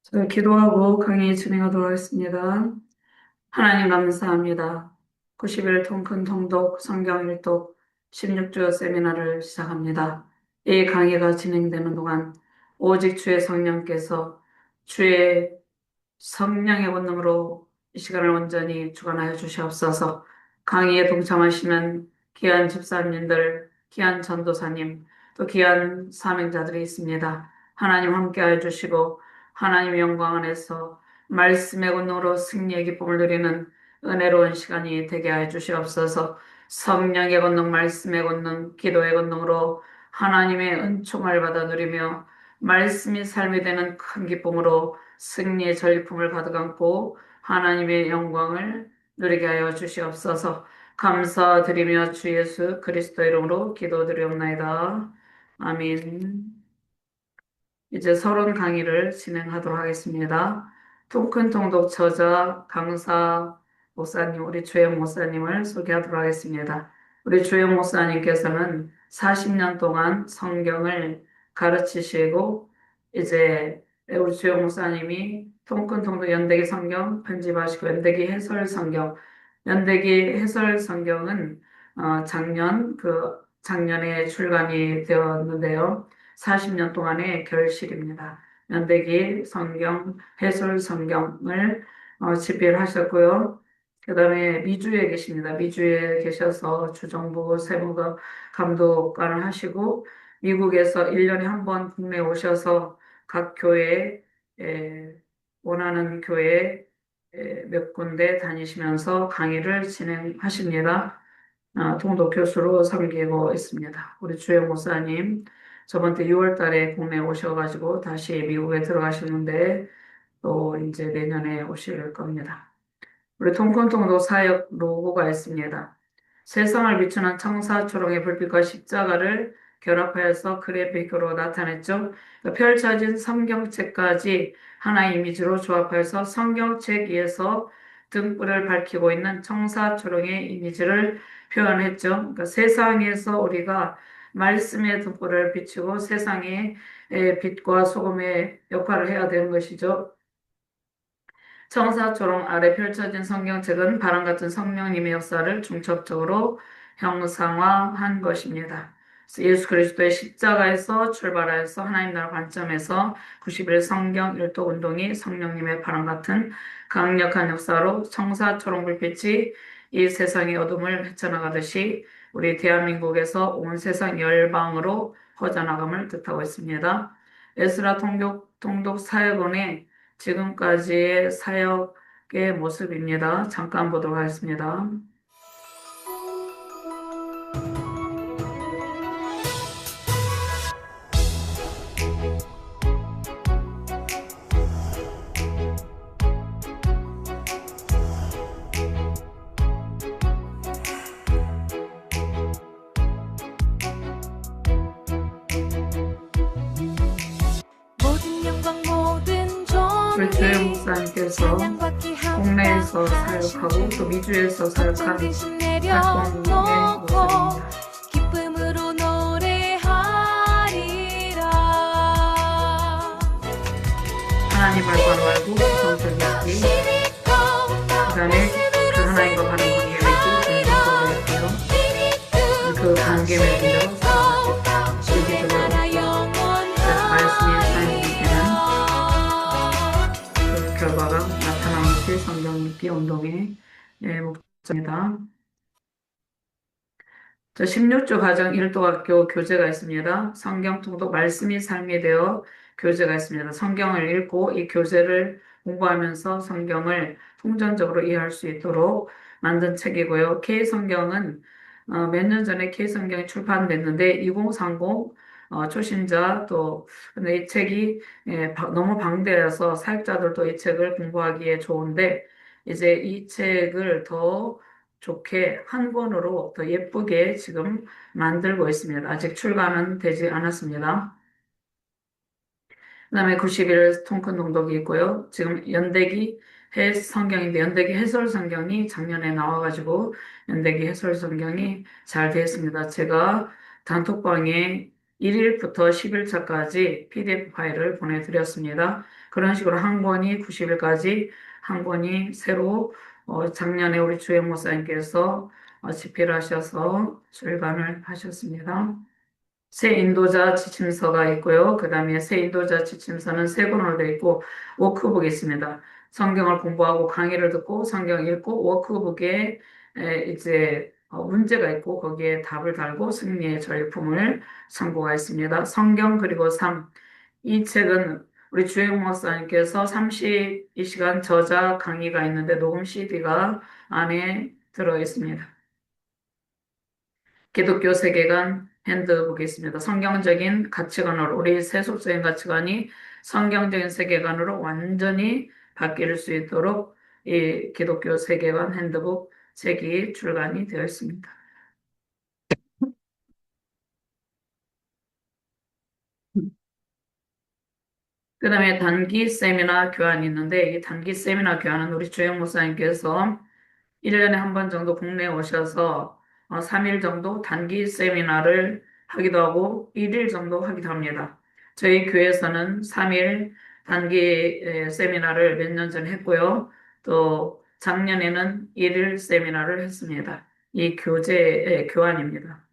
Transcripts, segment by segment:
저희 기도하고 강의 진행하도록 하겠습니다. 하나님 감사합니다. 90일 통큰 통독 성경 일독 16주 세미나를 시작합니다. 이 강의가 진행되는 동안 오직 주의 성령께서 주의 성령의 권능으로 이 시간을 온전히 주관하여 주시옵소서. 강의에 동참하시는 귀한 집사님들, 귀한 전도사님, 또 귀한 사명자들이 있습니다. 하나님 함께하여 주시고 하나님의 영광 안에서 말씀의 권능으로 승리의 기쁨을 누리는 은혜로운 시간이 되게 하여 주시옵소서. 성령의 권능, 말씀의 권능, 기도의 권능으로 하나님의 은총을 받아 누리며 말씀이 삶이 되는 큰 기쁨으로 승리의 전리품을 가득 안고 하나님의 영광을 누리게 하여 주시옵소서. 감사드리며 주 예수 그리스도 이름으로 기도드리옵나이다. 아멘. 이제 서론 강의를 진행하도록 하겠습니다. 통큰 통독 저자 강사 목사님, 우리 주영 목사님을 소개하도록 하겠습니다. 우리 주영 목사님께서는 40년 동안 성경을 가르치시고 이제 우리 주영 목사님이 통큰 통독 연대기 성경 편집하시고 연대기 해설 성경, 연대기 해설 성경은 작년에 출간이 되었는데요. 40년 동안의 결실입니다. 연대기 성경, 해설 성경을 집필하셨고요. 그 다음에 미주에 계십니다. 미주에 계셔서 주정부 세무가 감독관을 하시고 미국에서 1년에 한 번 국내에 오셔서 각 교회, 원하는 교회 몇 군데 다니시면서 강의를 진행하십니다. 통독 교수로 섬기고 있습니다. 우리 주영 목사님 저번 때 6월 달에 국내에 오셔가지고 다시 미국에 들어가시는데 또 이제 내년에 오실 겁니다. 우리 통큰통도 사역 로고가 있습니다. 세상을 비추는 청사초롱의 불빛과 십자가를 결합하여서 그래픽으로 나타냈죠. 펼쳐진 성경책까지 하나의 이미지로 조합하여서 성경책 위에서 등불을 밝히고 있는 청사초롱의 이미지를 표현했죠. 그러니까 세상에서 우리가 말씀의 등불을 비추고 세상의 빛과 소금의 역할을 해야 되는 것이죠. 청사초롱 아래 펼쳐진 성경책은 바람 같은 성령님의 역사를 중첩적으로 형상화한 것입니다. 예수 그리스도의 십자가에서 출발해서 하나님 나라 관점에서 90일 성경 일독 운동이 성령님의 바람 같은 강력한 역사로 청사초롱 불빛이 이 세상의 어둠을 헤쳐나가듯이 우리 대한민국에서 온 세상 열방으로 퍼져나감을 뜻하고 있습니다. 에스라 통독 사역원의 지금까지의 사역의 모습입니다. 잠깐 보도록 하겠습니다. 모든 영광 모든 우리 주의 존귀 목사님께서 찬양받기 국내에서 합당하신 사역하고 주 또 미주에서 사역한 거창 대신 활동의 내려놓고 모습입니다. 기쁨으로 노래하리라. 하나님을 바로 알고 성적 믿기, 그 다음에 그 하나님과 바른 관계 맺기, 긍정적으로 했고요. 그 관계 맺은 대로 살아가기, 실기적으로 말씀의 삶이 되는 그 결과가 나타나는 것이 성경 읽기 운동의 목적입니다. 16주 가정 일도학교 교재가 있습니다. 성경 통독 말씀이 삶이 되어 교재가 있습니다. 성경을 읽고 이 교재를 공부하면서 성경을 통전적으로 이해할 수 있도록 만든 책이고요. K성경은 몇 년 전에 K성경이 출판됐는데 2030 초신자 또 근데 이 책이 너무 방대해서 사역자들도 이 책을 공부하기에 좋은데 이제 이 책을 더 좋게 한 권으로 더 예쁘게 지금 만들고 있습니다. 아직 출간은 되지 않았습니다. 그다음에 91 통큰 동독이 있고요. 지금 연대기 성경인데 연대기 해설 성경이 작년에 나와가지고 연대기 해설 성경이 잘 되었습니다. 제가 단톡방에 1일부터 10일차까지 PDF 파일을 보내드렸습니다. 그런 식으로 한 권이 90일까지 한 권이 새로 작년에 우리 주영 목사님께서 집필하셔서 출간을 하셨습니다. 새 인도자 지침서가 있고요. 그 다음에 새 인도자 지침서는 세 권으로 되어 있고 워크북이 있습니다. 성경을 공부하고 강의를 듣고 성경 읽고 워크북에 이제 문제가 있고 거기에 답을 달고 승리의 절품을 선고가 있습니다. 성경 그리고 삶. 이 책은 우리 주영 목사님께서 32시간 저자 강의가 있는데 녹음 CD가 안에 들어 있습니다. 기독교 세계관 핸드북이 있습니다. 성경적인 가치관으로 우리 세속적인 가치관이 성경적인 세계관으로 완전히 바뀔 수 있도록 이 기독교 세계관 핸드북 책이 출간이 되어 있습니다. 그 다음에 단기 세미나 교환이 있는데 이 단기 세미나 교환은 우리 주영 목사님께서 1년에 한 번 정도 국내에 오셔서 3일 정도 단기 세미나를 하기도 하고 1일 정도 하기도 합니다. 저희 교회에서는 3일 단기 세미나를 몇 년 전에 했고요. 또 작년에는 1일 세미나를 했습니다. 이 교재의 교환입니다.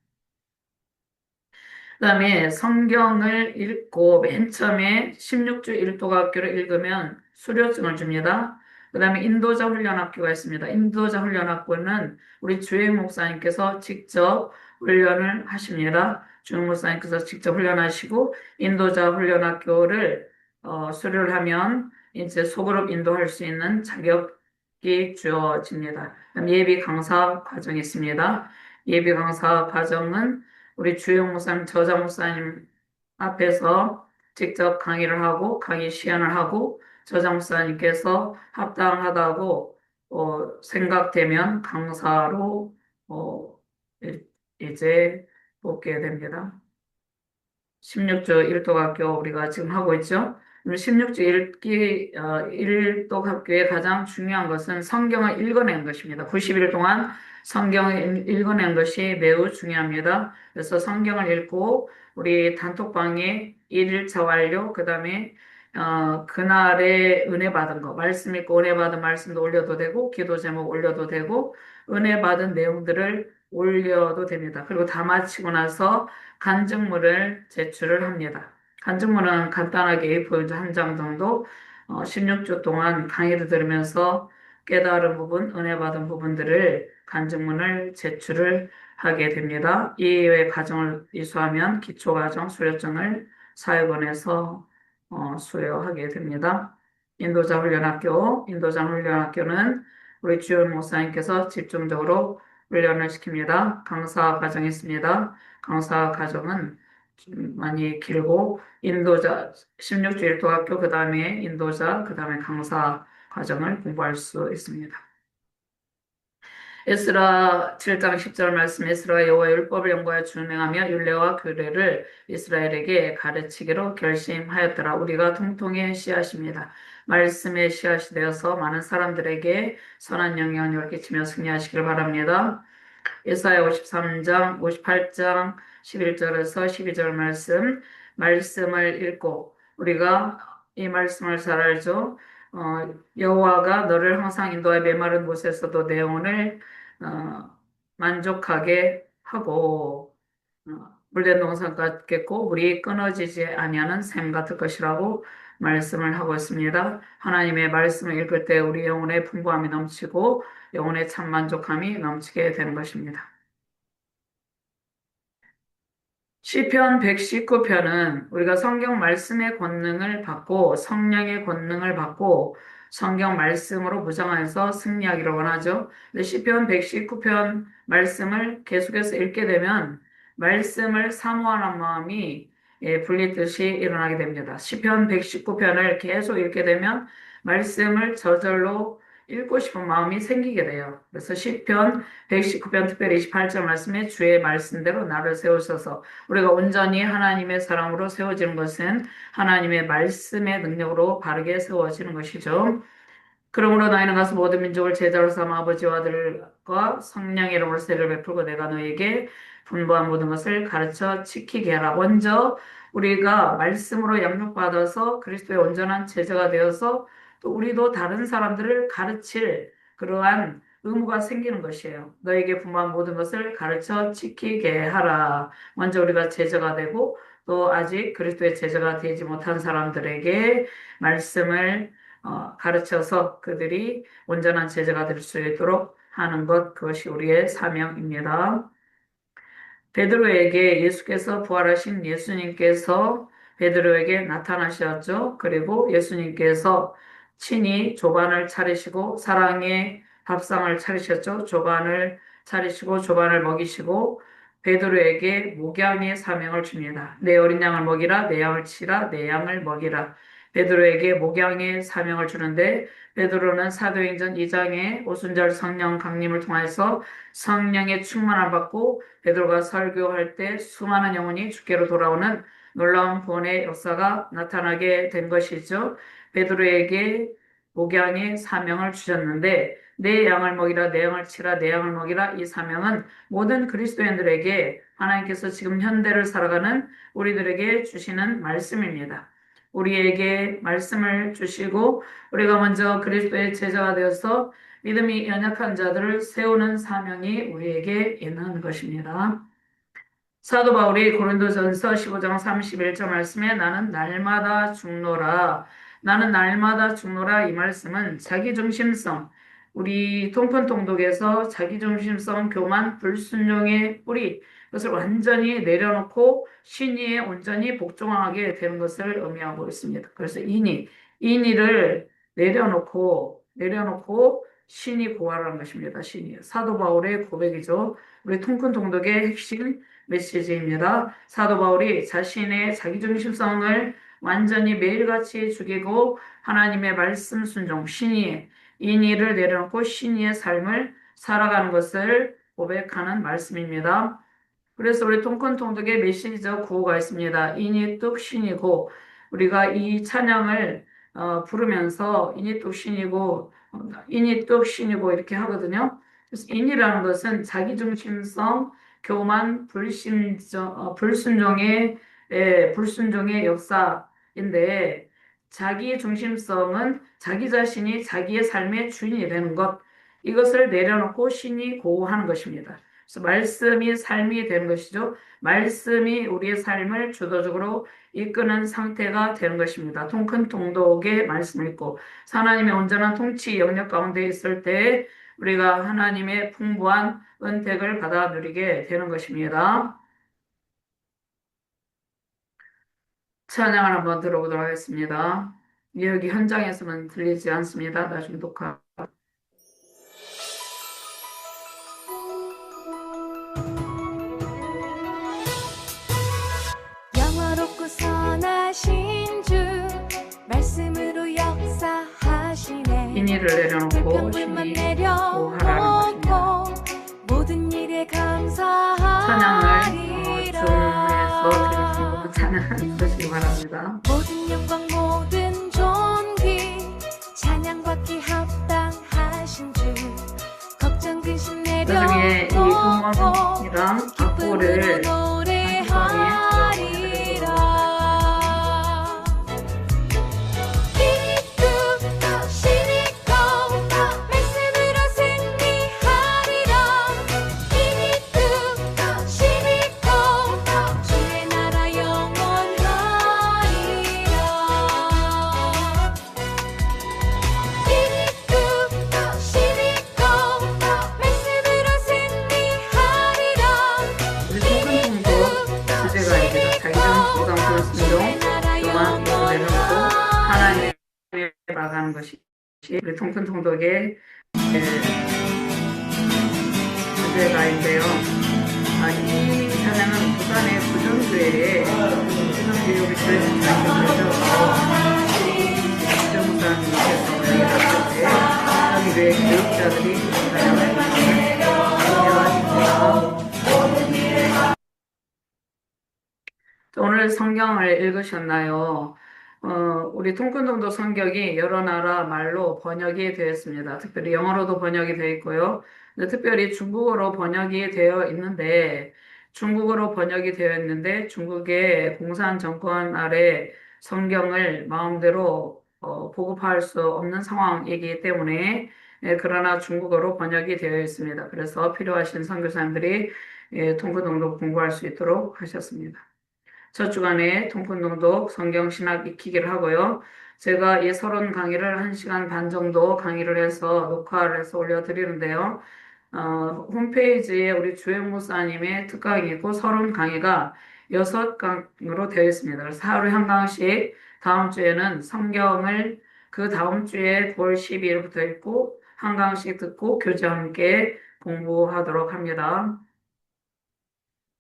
그다음에 성경을 읽고 맨 처음에 16주 일도학교를 읽으면 수료증을 줍니다. 그다음에 인도자 훈련학교가 있습니다. 인도자 훈련학교는 우리 주임 목사님께서 직접 훈련을 하십니다. 주임 목사님께서 직접 훈련하시고 인도자 훈련학교를 수료를 하면 이제 소그룹 인도할 수 있는 자격이 주어집니다. 그다음 예비 강사 과정이 있습니다. 예비 강사 과정은 우리 주영 목사님, 저자 목사님 앞에서 직접 강의를 하고 강의 시연을 하고 저자 목사님께서 합당하다고 생각되면 강사로 어, 이제 뽑게 됩니다. 16주 일독학교 우리가 지금 하고 있죠. 16주 일독학교의 가장 중요한 것은 성경을 읽어낸 것입니다. 90일 동안 성경을 읽어낸 것이 매우 중요합니다. 그래서 성경을 읽고 우리 단톡방에 1일차 완료, 그 다음에 그날에 은혜 받은 거, 말씀 읽고 은혜 받은 말씀도 올려도 되고, 기도 제목 올려도 되고, 은혜 받은 내용들을 올려도 됩니다. 그리고 다 마치고 나서 간증물을 제출을 합니다. 간증물은 간단하게 A4 한 장 정도 16주 동안 강의를 들으면서 깨달은 부분, 은혜 받은 부분들을 간증문을 제출을 하게 됩니다. 이외의 과정을 이수하면 기초과정 수료증을 사회본에서 수여하게 됩니다. 인도자 훈련학교는 우리 주연 목사님께서 집중적으로 훈련을 시킵니다. 강사 과정이 있습니다. 강사 과정은 좀 많이 길고 인도자 16주일 도학교 그 다음에 인도자 그 다음에 강사 과정을 공부할 수 있습니다. 에스라 7장 10절 말씀 에스라가 여호와의 율법을 연구하여 준행하며 율례와 규례를 이스라엘에게 가르치기로 결심하였더라. 우리가 통통의 씨앗입니다. 말씀의 씨앗이 되어서 많은 사람들에게 선한 영향력을 끼치며 승리하시길 바랍니다. 예사야 53장, 58장 11절에서 12절 말씀을 읽고 우리가 이 말씀을 잘 알죠. 여호와가 너를 항상 인도하여 메마른 곳에서도 내 영혼을 만족하게 하고 물된 동산 같겠고 물이 끊어지지 아니하는 샘 같을 것이라고 말씀을 하고 있습니다. 하나님의 말씀을 읽을 때 우리 영혼의 풍부함이 넘치고 영혼의 참 만족함이 넘치게 되는 것입니다. 시편 119편은 우리가 성경 말씀의 권능을 받고 성령의 권능을 받고 성경 말씀으로 무장해서 승리하기를 원하죠. 근데 시편 119편 말씀을 계속해서 읽게 되면 말씀을 사모하는 마음이 불리듯이 일어나게 됩니다. 시편 119편을 계속 읽게 되면 말씀을 저절로 읽고 싶은 마음이 생기게 돼요. 그래서 시편 119편 특별히 28절 말씀에 주의 말씀대로 나를 세우셔서 우리가 온전히 하나님의 사람으로 세워지는 것은 하나님의 말씀의 능력으로 바르게 세워지는 것이죠. 그러므로 너희는 가서 모든 민족을 제자로 삼아 아버지와 아들과 성령의 이름으로 세례를 베풀고 내가 너희에게 분부한 모든 것을 가르쳐 지키게 하라. 먼저 우리가 말씀으로 양육받아서 그리스도의 온전한 제자가 되어서 또 우리도 다른 사람들을 가르칠 그러한 의무가 생기는 것이에요. 너에게 분부한 모든 것을 가르쳐 지키게 하라. 먼저 우리가 제자가 되고 또 아직 그리스도의 제자가 되지 못한 사람들에게 말씀을 가르쳐서 그들이 온전한 제자가 될 수 있도록 하는 것, 그것이 우리의 사명입니다. 베드로에게 예수께서 부활하신 예수님께서 베드로에게 나타나셨죠. 그리고 예수님께서 친히 조반을 차리시고 사랑의 밥상을 차리셨죠. 조반을 차리시고 조반을 먹이시고 베드로에게 목양의 사명을 줍니다. 내 어린 양을 먹이라, 내 양을 치라, 내 양을 먹이라. 베드로에게 목양의 사명을 주는데 베드로는 사도행전 2장의 오순절 성령 강림을 통해서 성령의 충만을 받고 베드로가 설교할 때 수많은 영혼이 주께로 돌아오는 놀라운 구원의 역사가 나타나게 된 것이죠. 베드로에게 목양의 사명을 주셨는데 내 양을 먹이라, 내 양을 치라, 내 양을 먹이라. 이 사명은 모든 그리스도인들에게 하나님께서 지금 현대를 살아가는 우리들에게 주시는 말씀입니다. 우리에게 말씀을 주시고 우리가 먼저 그리스도의 제자가 되어서 믿음이 연약한 자들을 세우는 사명이 우리에게 있는 것입니다. 사도 바울이 고린도전서 15장 31절 말씀에 나는 날마다 죽노라. 나는 날마다 죽노라. 이 말씀은 자기중심성, 우리 통편통독에서 자기중심성, 교만, 불순종의 뿌리, 그것을 완전히 내려놓고 신의에 온전히 복종하게 되는 것을 의미하고 있습니다. 그래서 인의를 내려놓고 신이 부활하는 것입니다. 신이. 사도 바울의 고백이죠. 우리 통큰통독의 핵심 메시지입니다. 사도 바울이 자신의 자기중심성을 완전히 매일같이 죽이고 하나님의 말씀 순종, 신의의 인의를 내려놓고 신의의 삶을 살아가는 것을 고백하는 말씀입니다. 그래서 우리 통큰통독의 메시지적 구호가 있습니다. 인이 뚝 신이고 우리가 이 찬양을 부르면서 인이 뚝 신이고 인이 뚝 신이고 이렇게 하거든요. 그래서 인이라는 것은 자기중심성, 교만, 불순종의 역사인데 자기중심성은 자기 자신이 자기의 삶의 주인이 되는 것, 이것을 내려놓고 신이 고하는 것입니다. 그래서 말씀이 삶이 되는 것이죠. 말씀이 우리의 삶을 주도적으로 이끄는 상태가 되는 것입니다. 통큰 통독의 말씀을 읽고 하나님의 온전한 통치 영역 가운데 있을 때 우리가 하나님의 풍부한 은택을 받아 누리게 되는 것입니다. 찬양을 한번 들어보도록 하겠습니다. 여기 현장에서는 들리지 않습니다. 나중에 녹화. 영화롭고 선하신 주 말씀으로 역사하시네. 인의를 내려놓고 불평불만 신이 고하라는 것입니다. 내려놓고 모든 일에 찬양을 감사하리라. 줌에서 드리시고 찬양 드시기 바랍니다. 모든 영광 모든 존귀 찬양받기 합당하신 주 걱정 근심 나중에 이 내려놓고 음원이랑 기쁨으로 악보를 노래하리라. 신이 뚝 신이 고 말씀으로 승리하리라. 신이 뚝 신이 고 주의 나라 영원하리라. 신이 뚝 신이 고 말씀으로 승리하리라. 우리 통근통도 주제가입니다. 자기전 부담 불순종 교만 이거 내려놓고 하나님의 나아가는 것이 우리 통근통독의 주제가인데요. 이 찬양은 부산의 부정교회에 부정교회 우리 교회 목사님께서 부정목사님께서 연락할 때 부정교회 교육자들이 이 찬양을 인정하십니다. 오늘 성경을 읽으셨나요? 우리 통근동도 성경이 여러 나라 말로 번역이 되었습니다. 특별히 영어로도 번역이 되어 있고요. 근데 특별히 중국어로 번역이 되어 있는데, 중국의 공산 정권 아래 성경을 마음대로 보급할 수 없는 상황이기 때문에, 그러나 중국어로 번역이 되어 있습니다. 그래서 필요하신 선교사님들이 통근동도 공부할 수 있도록 하셨습니다. 첫 주간에 통큰동독 성경신학 익히기를 하고요. 제가 이 서론 강의를 1시간 반 정도 강의를 해서 녹화를 해서 올려드리는데요. 홈페이지에 우리 주영 목사님의 특강이 있고 서론 강의가 6강으로 되어 있습니다. 그래서 하루에 한 강씩 다음 주에는 성경을 그 다음 주에 9월 12일부터 있고 한 강씩 듣고 교재와 함께 공부하도록 합니다.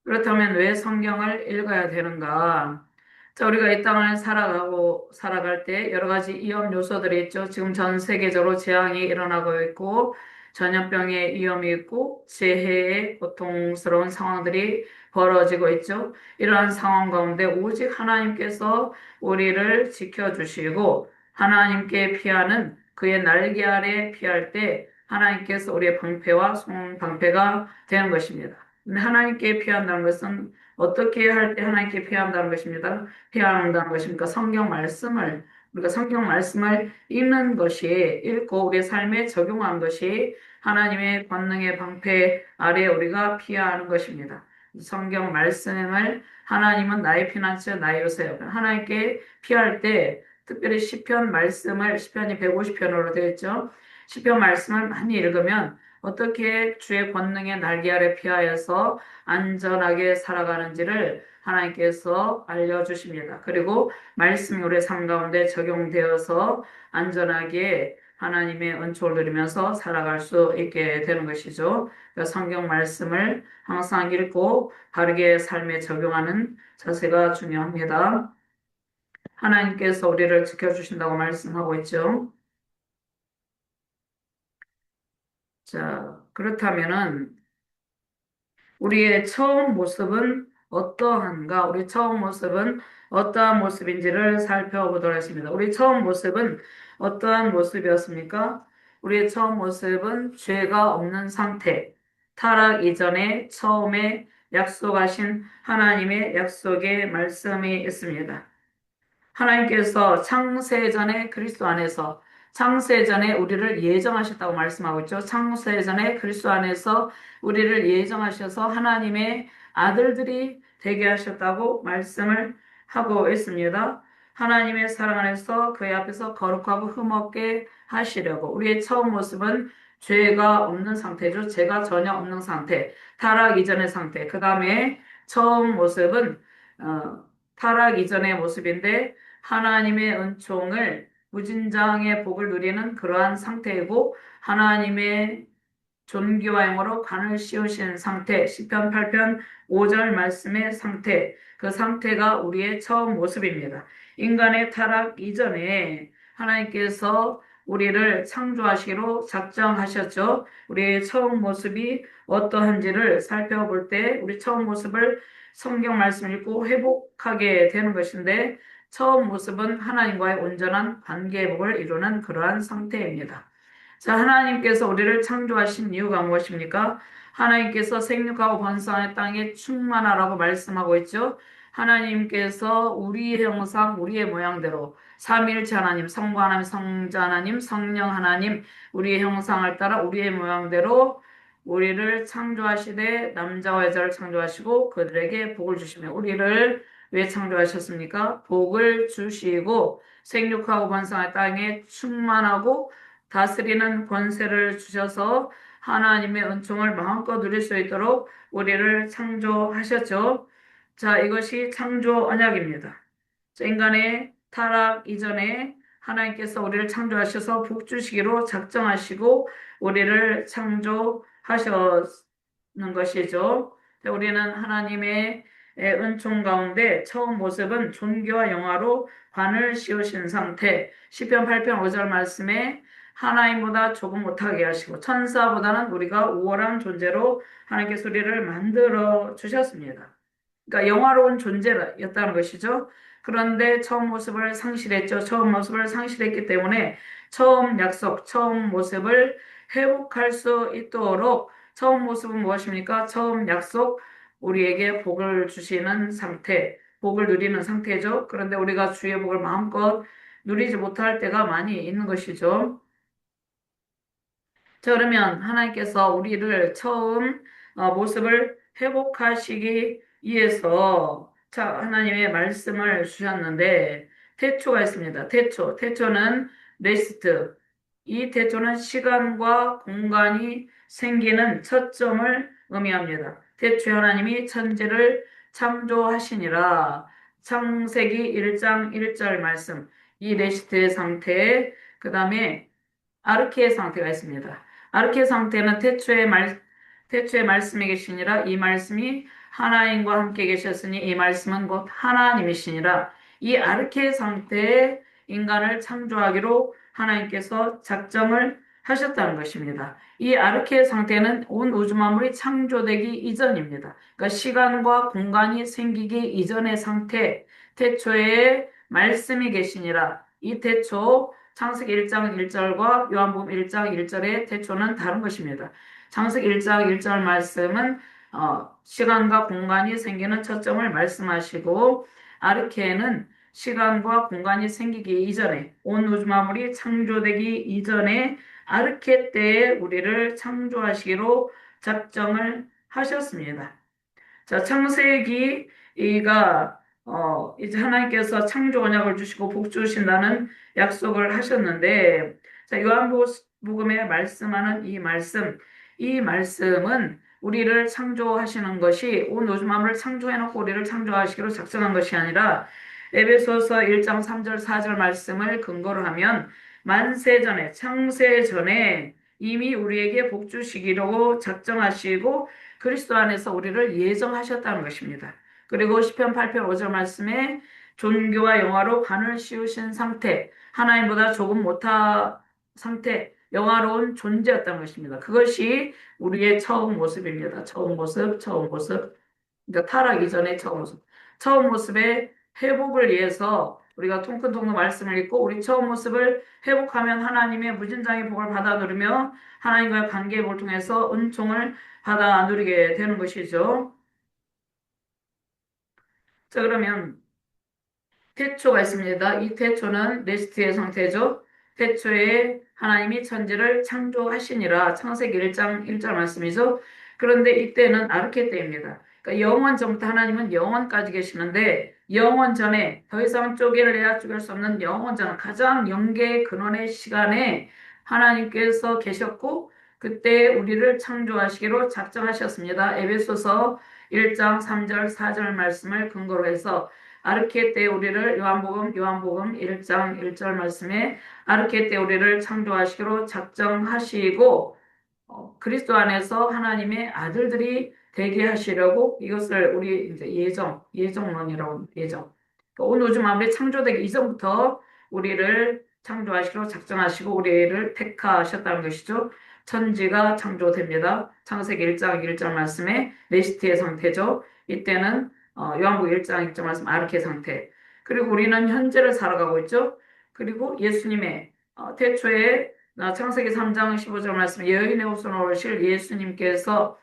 그렇다면 왜 성경을 읽어야 되는가? 자, 우리가 이 땅을 살아갈 때 여러 가지 위험 요소들이 있죠. 지금 전 세계적으로 재앙이 일어나고 있고, 전염병의 위험이 있고, 재해의 고통스러운 상황들이 벌어지고 있죠. 이러한 상황 가운데 오직 하나님께서 우리를 지켜주시고, 하나님께 피하는 그의 날개 아래 피할 때, 하나님께서 우리의 방패와 손방패가 되는 것입니다. 근데 하나님께 피한다는 것은 어떻게 할 때 하나님께 피한다는 것입니다. 피한다는 것입니까? 우리가 성경 말씀을 읽는 것이, 읽고 우리의 삶에 적용한 것이 하나님의 권능의 방패 아래 우리가 피하는 것입니다. 성경 말씀을 하나님은 나의 피난처, 나의 요새요. 하나님께 피할 때 특별히 시편이 150편으로 되어 있죠. 시편 말씀을 많이 읽으면 어떻게 주의 권능의 날개 아래 피하여서 안전하게 살아가는지를 하나님께서 알려주십니다. 그리고 말씀이 우리의 삶 가운데 적용되어서 안전하게 하나님의 은총을 누리면서 살아갈 수 있게 되는 것이죠. 그러니까 성경 말씀을 항상 읽고 바르게 삶에 적용하는 자세가 중요합니다. 하나님께서 우리를 지켜주신다고 말씀하고 있죠. 자, 그렇다면은 우리의 처음 모습은 어떠한가? 우리 처음 모습은 어떠한 모습인지를 살펴보도록 하겠습니다. 우리 처음 모습은 어떠한 모습이었습니까? 우리의 처음 모습은 죄가 없는 상태, 타락 이전에 처음에 약속하신 하나님의 약속의 말씀이 있습니다. 하나님께서 창세전에 그리스도 안에서 창세전에 우리를 예정하셨다고 말씀하고 있죠. 창세전에 그리스도 안에서 우리를 예정하셔서 하나님의 아들들이 되게 하셨다고 말씀을 하고 있습니다. 하나님의 사랑 안에서 그의 앞에서 거룩하고 흠없게 하시려고 우리의 처음 모습은 죄가 없는 상태죠. 죄가 전혀 없는 상태, 타락 이전의 상태. 그 다음에 처음 모습은 타락 이전의 모습인데 하나님의 은총을 무진장의 복을 누리는 그러한 상태이고 하나님의 존귀와 영어로 관을 씌우신 상태, 시편 8편 5절 말씀의 상태, 그 상태가 우리의 처음 모습입니다. 인간의 타락 이전에 하나님께서 우리를 창조하시기로 작정하셨죠. 우리의 처음 모습이 어떠한지를 살펴볼 때 우리 처음 모습을 성경 말씀 읽고 회복하게 되는 것인데 처음 모습은 하나님과의 온전한 관계 회복을 이루는 그러한 상태입니다. 자, 하나님께서 우리를 창조하신 이유가 무엇입니까? 하나님께서 생육하고 번성의 땅에 충만하라고 말씀하고 있죠. 하나님께서 우리의 형상, 우리의 모양대로 삼위일체 하나님, 성부 하나님, 성자 하나님, 성령 하나님, 우리의 형상을 따라 우리의 모양대로 우리를 창조하시되 남자와 여자를 창조하시고 그들에게 복을 주시며 우리를 왜 창조하셨습니까? 복을 주시고 생육하고 번성의 땅에 충만하고 다스리는 권세를 주셔서 하나님의 은총을 마음껏 누릴 수 있도록 우리를 창조하셨죠. 자, 이것이 창조 언약입니다. 자, 인간의 타락 이전에 하나님께서 우리를 창조하셔서 복 주시기로 작정하시고 우리를 창조하셨는 것이죠. 자, 우리는 하나님의 은총 가운데 처음 모습은 존귀와 영화로 관을 씌우신 상태. 시편 8편 5절 말씀에 하나님보다 조금 못하게 하시고 천사보다는 우리가 우월한 존재로 하나님께서 우리를 만들어 주셨습니다. 그러니까 영화로운 존재였다는 것이죠. 그런데 처음 모습을 상실했죠. 처음 모습을 상실했기 때문에 처음 약속, 처음 모습을 회복할 수 있도록 처음 모습은 무엇입니까? 처음 약속, 우리에게 복을 주시는 상태, 복을 누리는 상태죠. 그런데 우리가 주의 복을 마음껏 누리지 못할 때가 많이 있는 것이죠. 자, 그러면 하나님께서 우리를 처음 모습을 회복하시기 위해서 자, 하나님의 말씀을 주셨는데 태초가 있습니다. 태초는 레스트. 이 태초는 시간과 공간이 생기는 초점을 의미합니다. 태초에 하나님이 천지를 창조하시니라. 창세기 1장 1절 말씀. 이 레시트의 상태에 그 다음에 아르키의 상태가 있습니다. 아르키의 상태는 태초의 말씀이 계시니라 이 말씀이 하나님과 함께 계셨으니 이 말씀은 곧 하나님이시니라 이 아르키의 상태에 인간을 창조하기로 하나님께서 작정을 하셨다는 것입니다. 이 아르키의 상태는 온 우주 만물이 창조되기 이전입니다. 그러니까 시간과 공간이 생기기 이전의 상태, 태초에 말씀이 계시니라 이 태초 창세기 1장 1절과 요한복음 1장 1절의 태초는 다른 것입니다. 창세기 1장 1절 말씀은 시간과 공간이 생기는 초점을 말씀하시고 아르케는 시간과 공간이 생기기 이전에 온 우주 만물이 창조되기 이전에 아르케 때에 우리를 창조하시기로 작정을 하셨습니다. 자, 창세기가 이제 하나님께서 창조 언약을 주시고 복 주신다는 약속을 하셨는데, 자, 요한복음에 말씀하는 이 말씀은 우리를 창조하시는 것이 온 우주 만물을 창조해놓고 우리를 창조하시기로 작정한 것이 아니라 에베소서 1장 3절 4절 말씀을 근거로 하면 만세 전에 창세 전에 이미 우리에게 복 주시기로 작정하시고 그리스도 안에서 우리를 예정하셨다는 것입니다. 그리고 시편 8편 5절 말씀에 존귀와 영화로 관을 씌우신 상태, 하나님보다 조금 못한 상태, 영화로운 존재였다는 것입니다. 그것이 우리의 처음 모습입니다. 처음 모습. 그러니까 타락 이전의 처음 모습. 처음 모습의 회복을 위해서 우리가 통큰통큰 말씀을 읽고 우리 처음 모습을 회복하면 하나님의 무진장의 복을 받아 누리며 하나님과의 관계를 통해서 은총을 받아 누리게 되는 것이죠. 자, 그러면 태초가 있습니다. 이 태초는 레스트의 상태죠. 태초에 하나님이 천지를 창조하시니라 창세기 1장 1절 말씀이죠. 그런데 이때는 아르케 때입니다. 그러니까 영원 전부터 하나님은 영원까지 계시는데 영원 전에 더 이상 쪼개내야 쪼갤 수 없는 영원 전 가장 영계의 근원의 시간에 하나님께서 계셨고 그때 우리를 창조하시기로 작정하셨습니다. 에베소서 1장 3절 4절 말씀을 근거로 해서 아르케 때 우리를 요한복음 1장 1절 말씀에 아르케 때 우리를 창조하시기로 작정하시고 그리스도 안에서 하나님의 아들들이 되게 하시려고 이것을 우리 이제 예정론이라고 예정. 그러니까 온 우주 만물이 창조되기 이전부터 우리를 창조하시기로 작정하시고 우리를 택하셨다는 것이죠. 천지가 창조됩니다. 창세기 1장 1절 말씀에 내시티의 상태죠. 이때는 요한복음 1장 1절 말씀 아르케 상태. 그리고 우리는 현재를 살아가고 있죠. 그리고 예수님의 태초에 창세기 3장 15절 말씀 여인의 옷을 오르실 예수님께서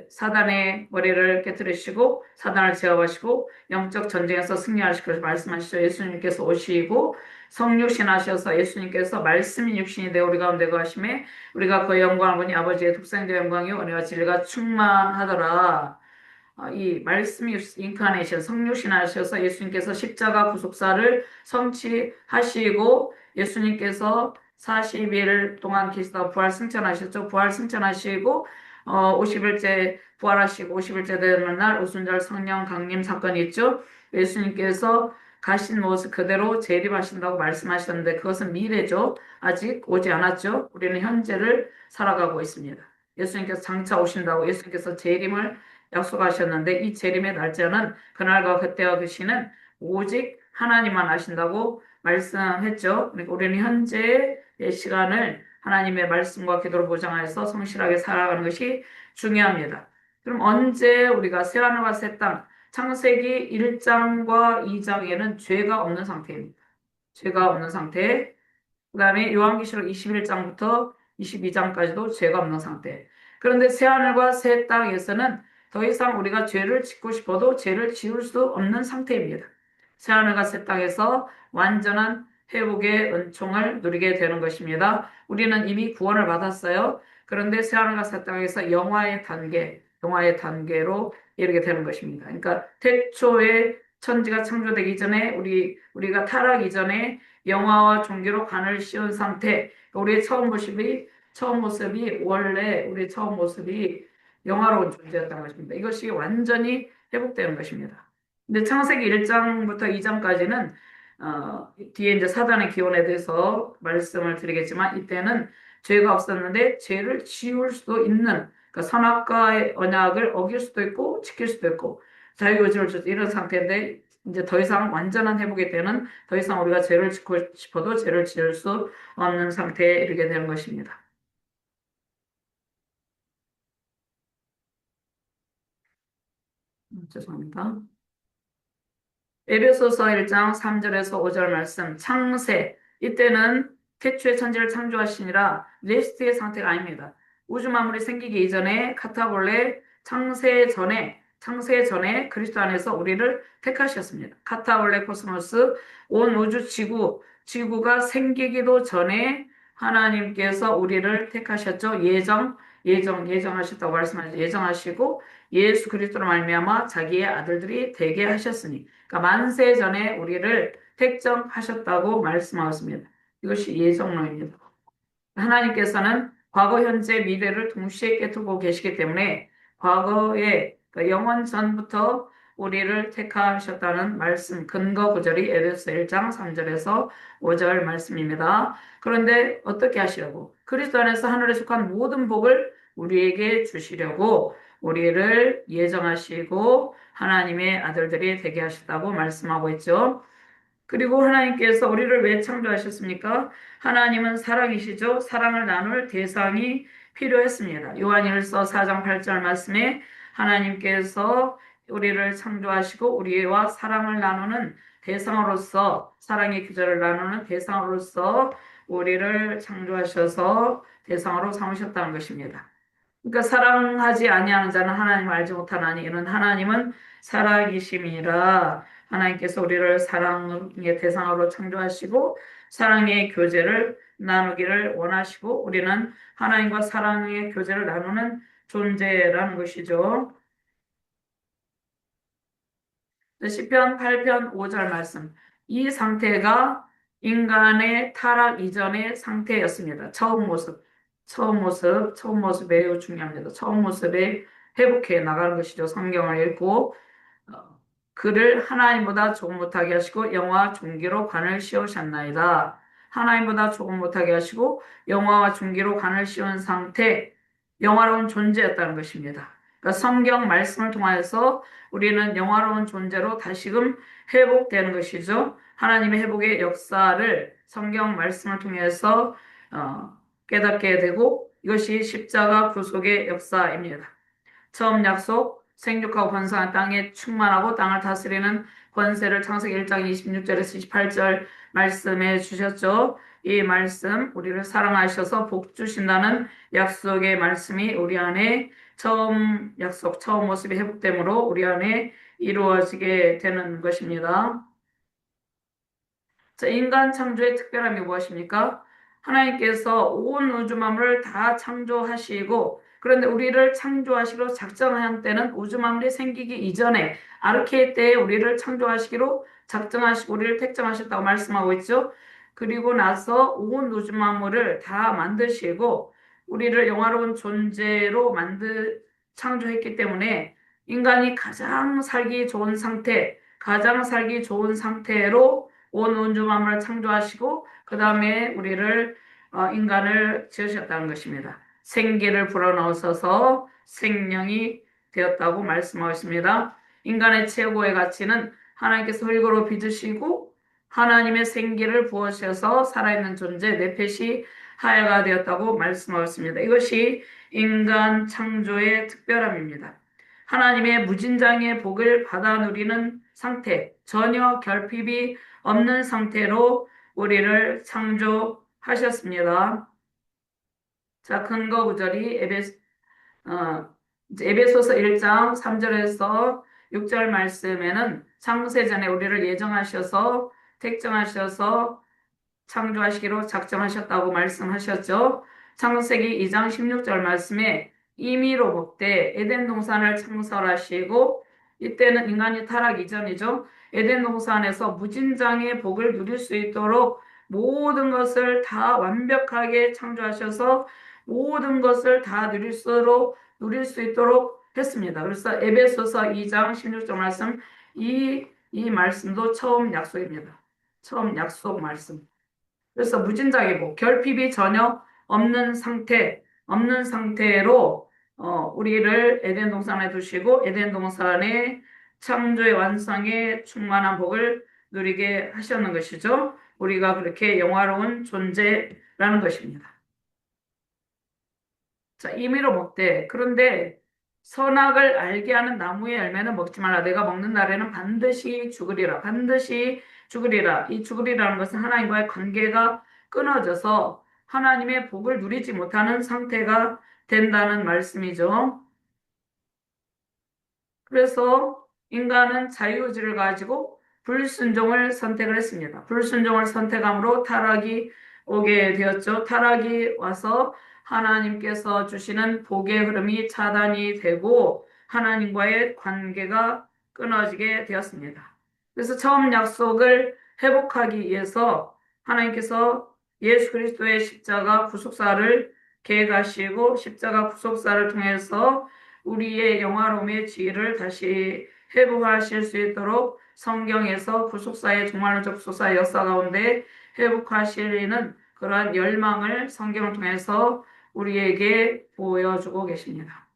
사단의 머리를 깨뜨리시고 사단을 제압하시고 영적 전쟁에서 승리하실 것을 말씀하시죠. 예수님께서 오시고 성육신 하셔서 예수님께서 말씀이 육신이 되어 우리 가운데 거하심에 우리가 그 영광을 보니 아버지의 독생자 영광이 은혜와 진리가 충만하더라. 이 말씀이 인카네이션 성육신 하셔서 예수님께서 십자가 구속사를 성취하시고 예수님께서 40일 동안 계시다가 부활 승천하셨죠. 부활 승천하시고 50일째 부활하시고 50일째 되는 날 오순절 성령 강림 사건이 있죠. 예수님께서 가신 모습 그대로 재림하신다고 말씀하셨는데 그것은 미래죠. 아직 오지 않았죠. 우리는 현재를 살아가고 있습니다. 예수님께서 장차 오신다고 예수님께서 재림을 약속하셨는데 이 재림의 날짜는 그날과 그때와 그 시는 오직 하나님만 아신다고 말씀했죠. 그러니까 우리는 현재의 시간을 하나님의 말씀과 기도로 보장해서 성실하게 살아가는 것이 중요합니다. 그럼 언제 우리가 새하늘과 새 땅, 창세기 1장과 2장에는 죄가 없는 상태입니다. 죄가 없는 상태. 그 다음에 요한계시록 21장부터 22장까지도 죄가 없는 상태. 그런데 새하늘과 새 땅에서는 더 이상 우리가 죄를 짓고 싶어도 죄를 지을 수 없는 상태입니다. 새하늘과 새 땅에서 완전한 회복의 은총을 누리게 되는 것입니다. 우리는 이미 구원을 받았어요. 그런데 새하늘과 새 땅에서 영화의 단계로 이르게 되는 것입니다. 그러니까 태초에 천지가 창조되기 전에 우리가 타락 이전에 영화와 종교로 관을 씌운 상태, 우리의 처음 모습이 원래 우리의 처음 모습이 영화로운 존재였다는 것입니다. 이것이 완전히 회복되는 것입니다. 근데 창세기 1장부터 2장까지는 뒤에 이제 사단의 기원에 대해서 말씀을 드리겠지만 이때는 죄가 없었는데 죄를 지을 수도 있는 그러니까 선악과의 언약을 어길 수도 있고 지킬 수도 있고 자유의지를 줄 수 이런 상태인데 이제 더 이상 완전한 회복이 되는 더 이상 우리가 죄를 짓고 싶어도 죄를 지을 수 없는 상태에 이르게 되는 것입니다. 죄송합니다. 에베소서 1장 3절에서 5절 말씀 창세 이때는 태초에 천지를 창조하시니라 레스트의 상태가 아닙니다. 우주 만물이 생기기 이전에 카타볼레 창세 전에 그리스도 안에서 우리를 택하셨습니다. 카타볼레 코스모스 온 우주 지구가 생기기도 전에 하나님께서 우리를 택하셨죠. 예정하셨다고 말씀하셨죠. 예정하시고 예수 그리스도로 말미암아 자기의 아들들이 되게 하셨으니 그러니까 만세 전에 우리를 택정하셨다고 말씀하셨습니다. 이것이 예정론입니다. 하나님께서는 과거, 현재, 미래를 동시에 깨뜨고 계시기 때문에 과거에 그러니까 영원 전부터 우리를 택하셨다는 말씀 근거 구절이 에베소 1장 3절에서 5절 말씀입니다. 그런데 어떻게 하시려고? 그리스도 안에서 하늘에 속한 모든 복을 우리에게 주시려고 우리를 예정하시고 하나님의 아들들이 되게 하셨다고 말씀하고 있죠. 그리고 하나님께서 우리를 왜 창조하셨습니까? 하나님은 사랑이시죠. 사랑을 나눌 대상이 필요했습니다. 요한일서 4장 8절 말씀에 하나님께서 우리를 창조하시고 우리와 사랑을 나누는 대상으로서 사랑의 규제를 나누는 대상으로서 우리를 창조하셔서 대상으로 삼으셨다는 것입니다. 그러니까 사랑하지 아니하는 자는 하나님을 알지 못하나니 이는 하나님은 사랑이심이라 하나님께서 우리를 사랑의 대상으로 창조하시고 사랑의 교제를 나누기를 원하시고 우리는 하나님과 사랑의 교제를 나누는 존재라는 것이죠. 시편 8편 5절 말씀. 이 상태가 인간의 타락 이전의 상태였습니다. 처음 모습 매우 중요합니다. 처음 모습에 회복해 나가는 것이죠. 성경을 읽고 그를 하나님보다 조금 못하게 하시고 영화와 존귀로 관을 씌우셨나이다. 하나님보다 조금 못하게 하시고 영화와 존귀로 관을 씌운 상태, 영화로운 존재였다는 것입니다. 그러니까 성경 말씀을 통하여서 우리는 영화로운 존재로 다시금 회복되는 것이죠. 하나님의 회복의 역사를 성경 말씀을 통해서 깨닫게 되고 이것이 십자가 구속의 역사입니다. 처음 약속, 생육하고 번성한 땅에 충만하고 땅을 다스리는 권세를 창세기 1장 26절에서 28절 말씀해 주셨죠. 이 말씀, 우리를 사랑하셔서 복 주신다는 약속의 말씀이 우리 안에 처음 약속, 처음 모습이 회복됨으로 우리 안에 이루어지게 되는 것입니다. 자, 인간 창조의 특별함이 무엇입니까? 하나님께서 온 우주 만물을 다 창조하시고 그런데 우리를 창조하시기로 작정한 때는 우주 만물이 생기기 이전에 아르케 때에 우리를 창조하시기로 작정하시고 우리를 택정하셨다고 말씀하고 있죠. 그리고 나서 온 우주 만물을 다 만드시고 우리를 영화로운 존재로 창조했기 때문에 인간이 가장 살기 좋은 상태로 온 우주 만물을 창조하시고 그 다음에 우리를 인간을 지으셨다는 것입니다. 생기를 불어넣으셔서 생명이 되었다고 말씀하고 있습니다. 인간의 최고의 가치는 하나님께서 흙으로 빚으시고 하나님의 생기를 부으셔서 살아있는 존재 네펫이 하야가 되었다고 말씀하고 있습니다. 이것이 인간 창조의 특별함입니다. 하나님의 무진장의 복을 받아 누리는 상태, 전혀 결핍이 없는 상태로 우리를 창조하셨습니다. 자, 근거 구절이 이제 에베소서 1장 3절에서 6절 말씀에는 창세 전에 우리를 예정하셔서 택정하셔서 창조하시기로 작정하셨다고 말씀하셨죠. 창세기 2장 16절 말씀에 임의로 복되 에덴 동산을 창설하시고, 이때는 인간이 타락 이전이죠. 에덴 동산에서 무진장의 복을 누릴 수 있도록 모든 것을 다 완벽하게 창조하셔서 모든 것을 다 누릴 수 있도록 했습니다. 그래서 에베소서 2장 16절 말씀, 이 말씀도 처음 약속입니다. 처음 약속 말씀. 그래서 무진장이고 결핍이 전혀 없는 상태로 우리를 에덴 동산에 두시고 에덴 동산의 창조의 완성에 충만한 복을 누리게 하셨는 것이죠. 우리가 그렇게 영화로운 존재라는 것입니다. 자, 임의로 먹되, 그런데 선악을 알게 하는 나무의 열매는 먹지 말라. 내가 먹는 날에는 반드시 죽으리라. 반드시 죽으리라. 이 죽으리라는 것은 하나님과의 관계가 끊어져서 하나님의 복을 누리지 못하는 상태가 된다는 말씀이죠. 그래서 인간은 자유의지를 가지고 불순종을 선택을 했습니다. 불순종을 선택함으로 타락이 오게 되었죠. 타락이 와서 하나님께서 주시는 복의 흐름이 차단이 되고 하나님과의 관계가 끊어지게 되었습니다. 그래서 처음 약속을 회복하기 위해서 하나님께서 예수 그리스도의 십자가 구속사를 계획하시고 십자가 구속사를 통해서 우리의 영화로움의 지혜를 다시 회복하실 수 있도록 성경에서 구속사의 종말론적 구속사의 역사 가운데 회복하시는 그러한 열망을 성경을 통해서 우리에게 보여주고 계십니다.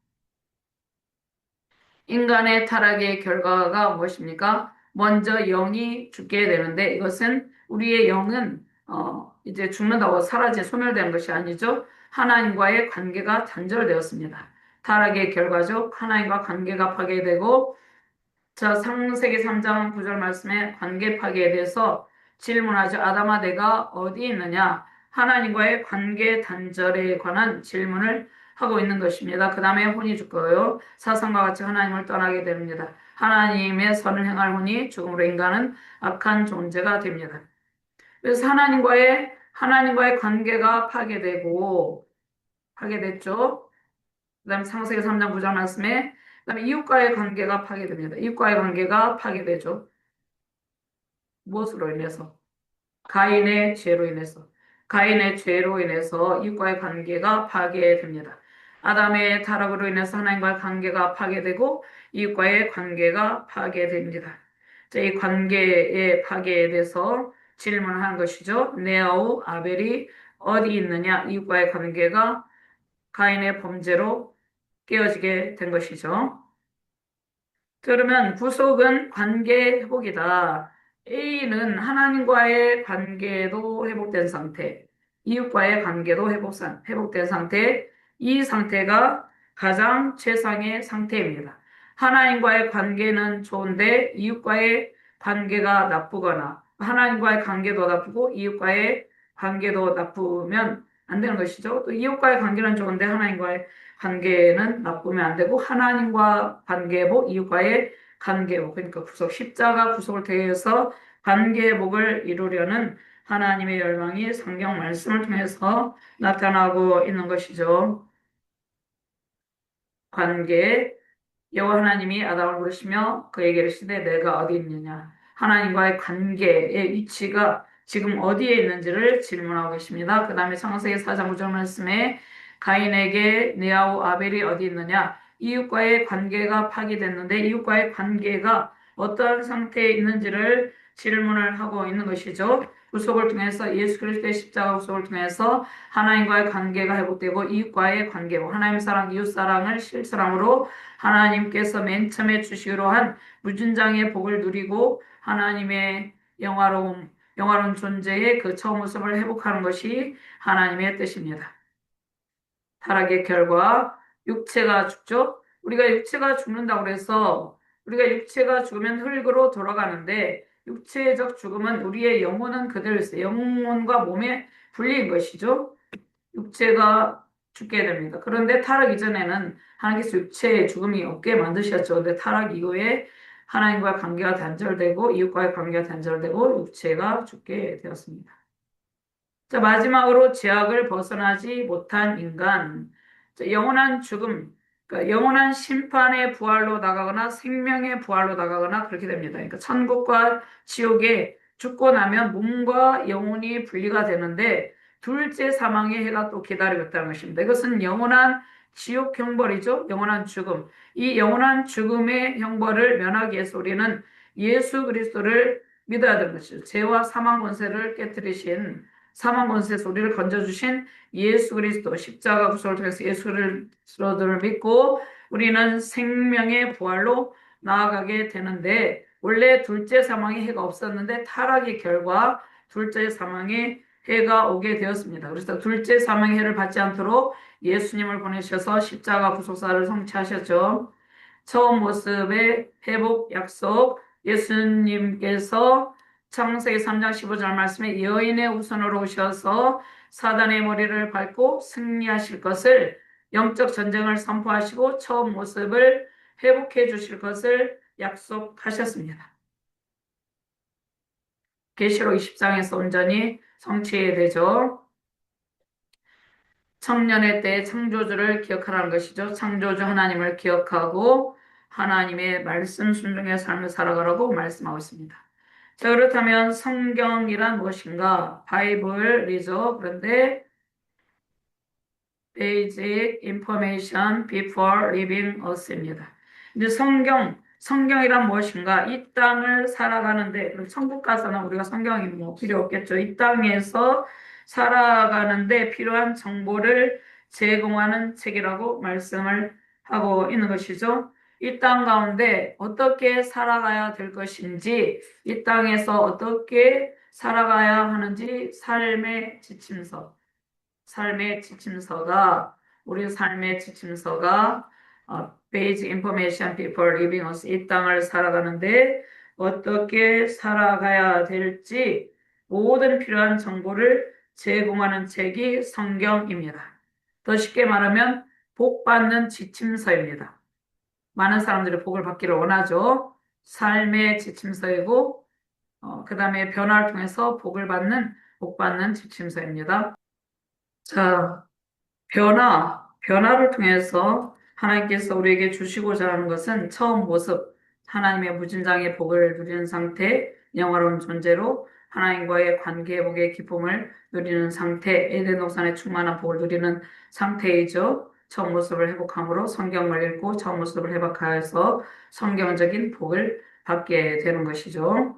인간의 타락의 결과가 무엇입니까? 먼저 영이 죽게 되는데, 이것은 우리의 영은 이제 죽는다고 소멸되는 것이 아니죠. 하나님과의 관계가 단절되었습니다. 타락의 결과죠. 하나님과 관계가 파괴되고, 자, 창세기 3장 9절 말씀에 관계 파괴에 대해서 질문하죠. 아담아, 내가 어디 있느냐? 하나님과의 관계 단절에 관한 질문을 하고 있는 것입니다. 그 다음에 혼이 죽고요. 사상과 같이 하나님을 떠나게 됩니다. 하나님의 선을 행할 혼이 죽음으로 인간은 악한 존재가 됩니다. 그래서 하나님과의 관계가 파괴됐죠. 그다음 창세기 3장 9절 말씀에 그다음에 이웃과의 관계가 파괴됩니다. 이웃과의 관계가 파괴되죠. 무엇으로 인해서? 가인의 죄로 인해서 이웃과의 관계가 파괴됩니다. 아담의 타락으로 인해서 하나님과의 관계가 파괴되고 이웃과의 관계가 파괴됩니다. 자, 이 관계의 파괴에 대해서 질문하는 것이죠. 네아우 아벨이 어디 있느냐? 이웃과의 관계가 가인의 범죄로 깨어지게 된 것이죠. 그러면 구속은 관계 회복이다. A는 하나님과의 관계도 회복된 상태, 이웃과의 관계도 회복된 상태, 이 상태가 가장 최상의 상태입니다. 하나님과의 관계는 좋은데 이웃과의 관계가 나쁘거나 하나님과의 관계도 나쁘고 이웃과의 관계도 나쁘면 안 되는 것이죠. 또 이웃과의 관계는 좋은데 하나님과의 관계는 나쁘면 안 되고 하나님과 관계복, 이웃과의 관계복, 그러니까 십자가 구속을 통해서 관계복을 이루려는 하나님의 열망이 성경 말씀을 통해서 나타나고 있는 것이죠. 관계, 여호와 하나님이 아담을 부르시며 그에게 이르시되 내가 어디 있느냐. 하나님과의 관계의 위치가 지금 어디에 있는지를 질문하고 계십니다. 그 다음에 창세기 4장 9절 말씀에 가인에게 네아우 아벨이 어디 있느냐. 이웃과의 관계가 파괴됐는데 이웃과의 관계가 어떤 상태에 있는지를 질문을 하고 있는 것이죠. 구속을 통해서 예수 그리스도의 십자가 구속을 통해서 하나님과의 관계가 회복되고 이웃과의 관계, 하나님 사랑, 이웃 사랑을 실사랑으로 하나님께서 맨 처음에 주시기로 한 무진장의 복을 누리고 하나님의 영화로운 존재의 그 처음 모습을 회복하는 것이 하나님의 뜻입니다. 타락의 결과 육체가 죽죠. 우리가 육체가 죽는다고 해서 우리가 육체가 죽으면 흙으로 돌아가는데 육체적 죽음은 우리의 영혼은 그대로 있어요. 영혼과 몸에 분리인 것이죠. 육체가 죽게 됩니다. 그런데 타락 이전에는 하나님께서 육체의 죽음이 없게 만드셨죠. 근데 타락 이후에 하나님과 관계가 단절되고 이웃과의 관계가 단절되고 육체가 죽게 되었습니다. 자, 마지막으로 죄악을 벗어나지 못한 인간. 자, 영원한 죽음, 그러니까 영원한 심판의 부활로 나가거나 생명의 부활로 나가거나 그렇게 됩니다. 그러니까 천국과 지옥에 죽고 나면 몸과 영혼이 분리가 되는데 둘째 사망의 해가 또 기다리고 있다는 것입니다. 이것은 영원한 지옥 형벌이죠. 영원한 죽음. 이 영원한 죽음의 형벌을 면하기 위해서 우리는 예수 그리스도를 믿어야 되는 것이죠. 죄와 사망 권세를 깨뜨리신 사망 권세에서 우리를 건져주신 예수 그리스도 십자가 구속을 통해서 예수 그리스도를 믿고 우리는 생명의 부활로 나아가게 되는데 원래 둘째 사망의 해가 없었는데 타락의 결과 둘째 사망의 해가 오게 되었습니다. 그래서 둘째 사망의 해를 받지 않도록 예수님을 보내셔서 십자가 구속사를 성취하셨죠. 처음 모습의 회복 약속 예수님께서 창세기 3장 15절 말씀에 여인의 우선으로 오셔서 사단의 머리를 밟고 승리하실 것을 영적 전쟁을 선포하시고 처음 모습을 회복해 주실 것을 약속하셨습니다. 계시록 20장에서 온전히 성취되죠. 청년의 때 창조주를 기억하라는 것이죠. 창조주 하나님을 기억하고 하나님의 말씀 순종의 삶을 살아가라고 말씀하고 있습니다. 자, 그렇다면 성경이란 무엇인가? 바이블이죠. 그런데 basic information before leaving us입니다. 이제 성경이란 무엇인가? 이 땅을 살아가는데, 그럼 천국 가서는 우리가 성경이 뭐 필요 없겠죠. 이 땅에서 살아가는데 필요한 정보를 제공하는 책이라고 말씀을 하고 있는 것이죠. 이 땅 가운데 어떻게 살아가야 될 것인지, 이 땅에서 어떻게 살아가야 하는지 삶의 지침서가 우리 삶의 지침서가 Basic Information Before Leaving Us 이 땅을 살아가는데 어떻게 살아가야 될지 모든 필요한 정보를 제공하는 책이 성경입니다. 더 쉽게 말하면 복 받는 지침서입니다. 많은 사람들이 복을 받기를 원하죠. 삶의 지침서이고 그 다음에 변화를 통해서 복 받는 지침서입니다. 자, 변화를 통해서 하나님께서 우리에게 주시고자 하는 것은 처음 모습, 하나님의 무진장의 복을 누리는 상태, 영화로운 존재로 하나님과의 관계 회복의 기쁨을 누리는 상태, 에덴 동산의 충만한 복을 누리는 상태이죠. 처음 모습을 회복함으로 성경을 읽고 처음 모습을 회복하여서 성경적인 복을 받게 되는 것이죠.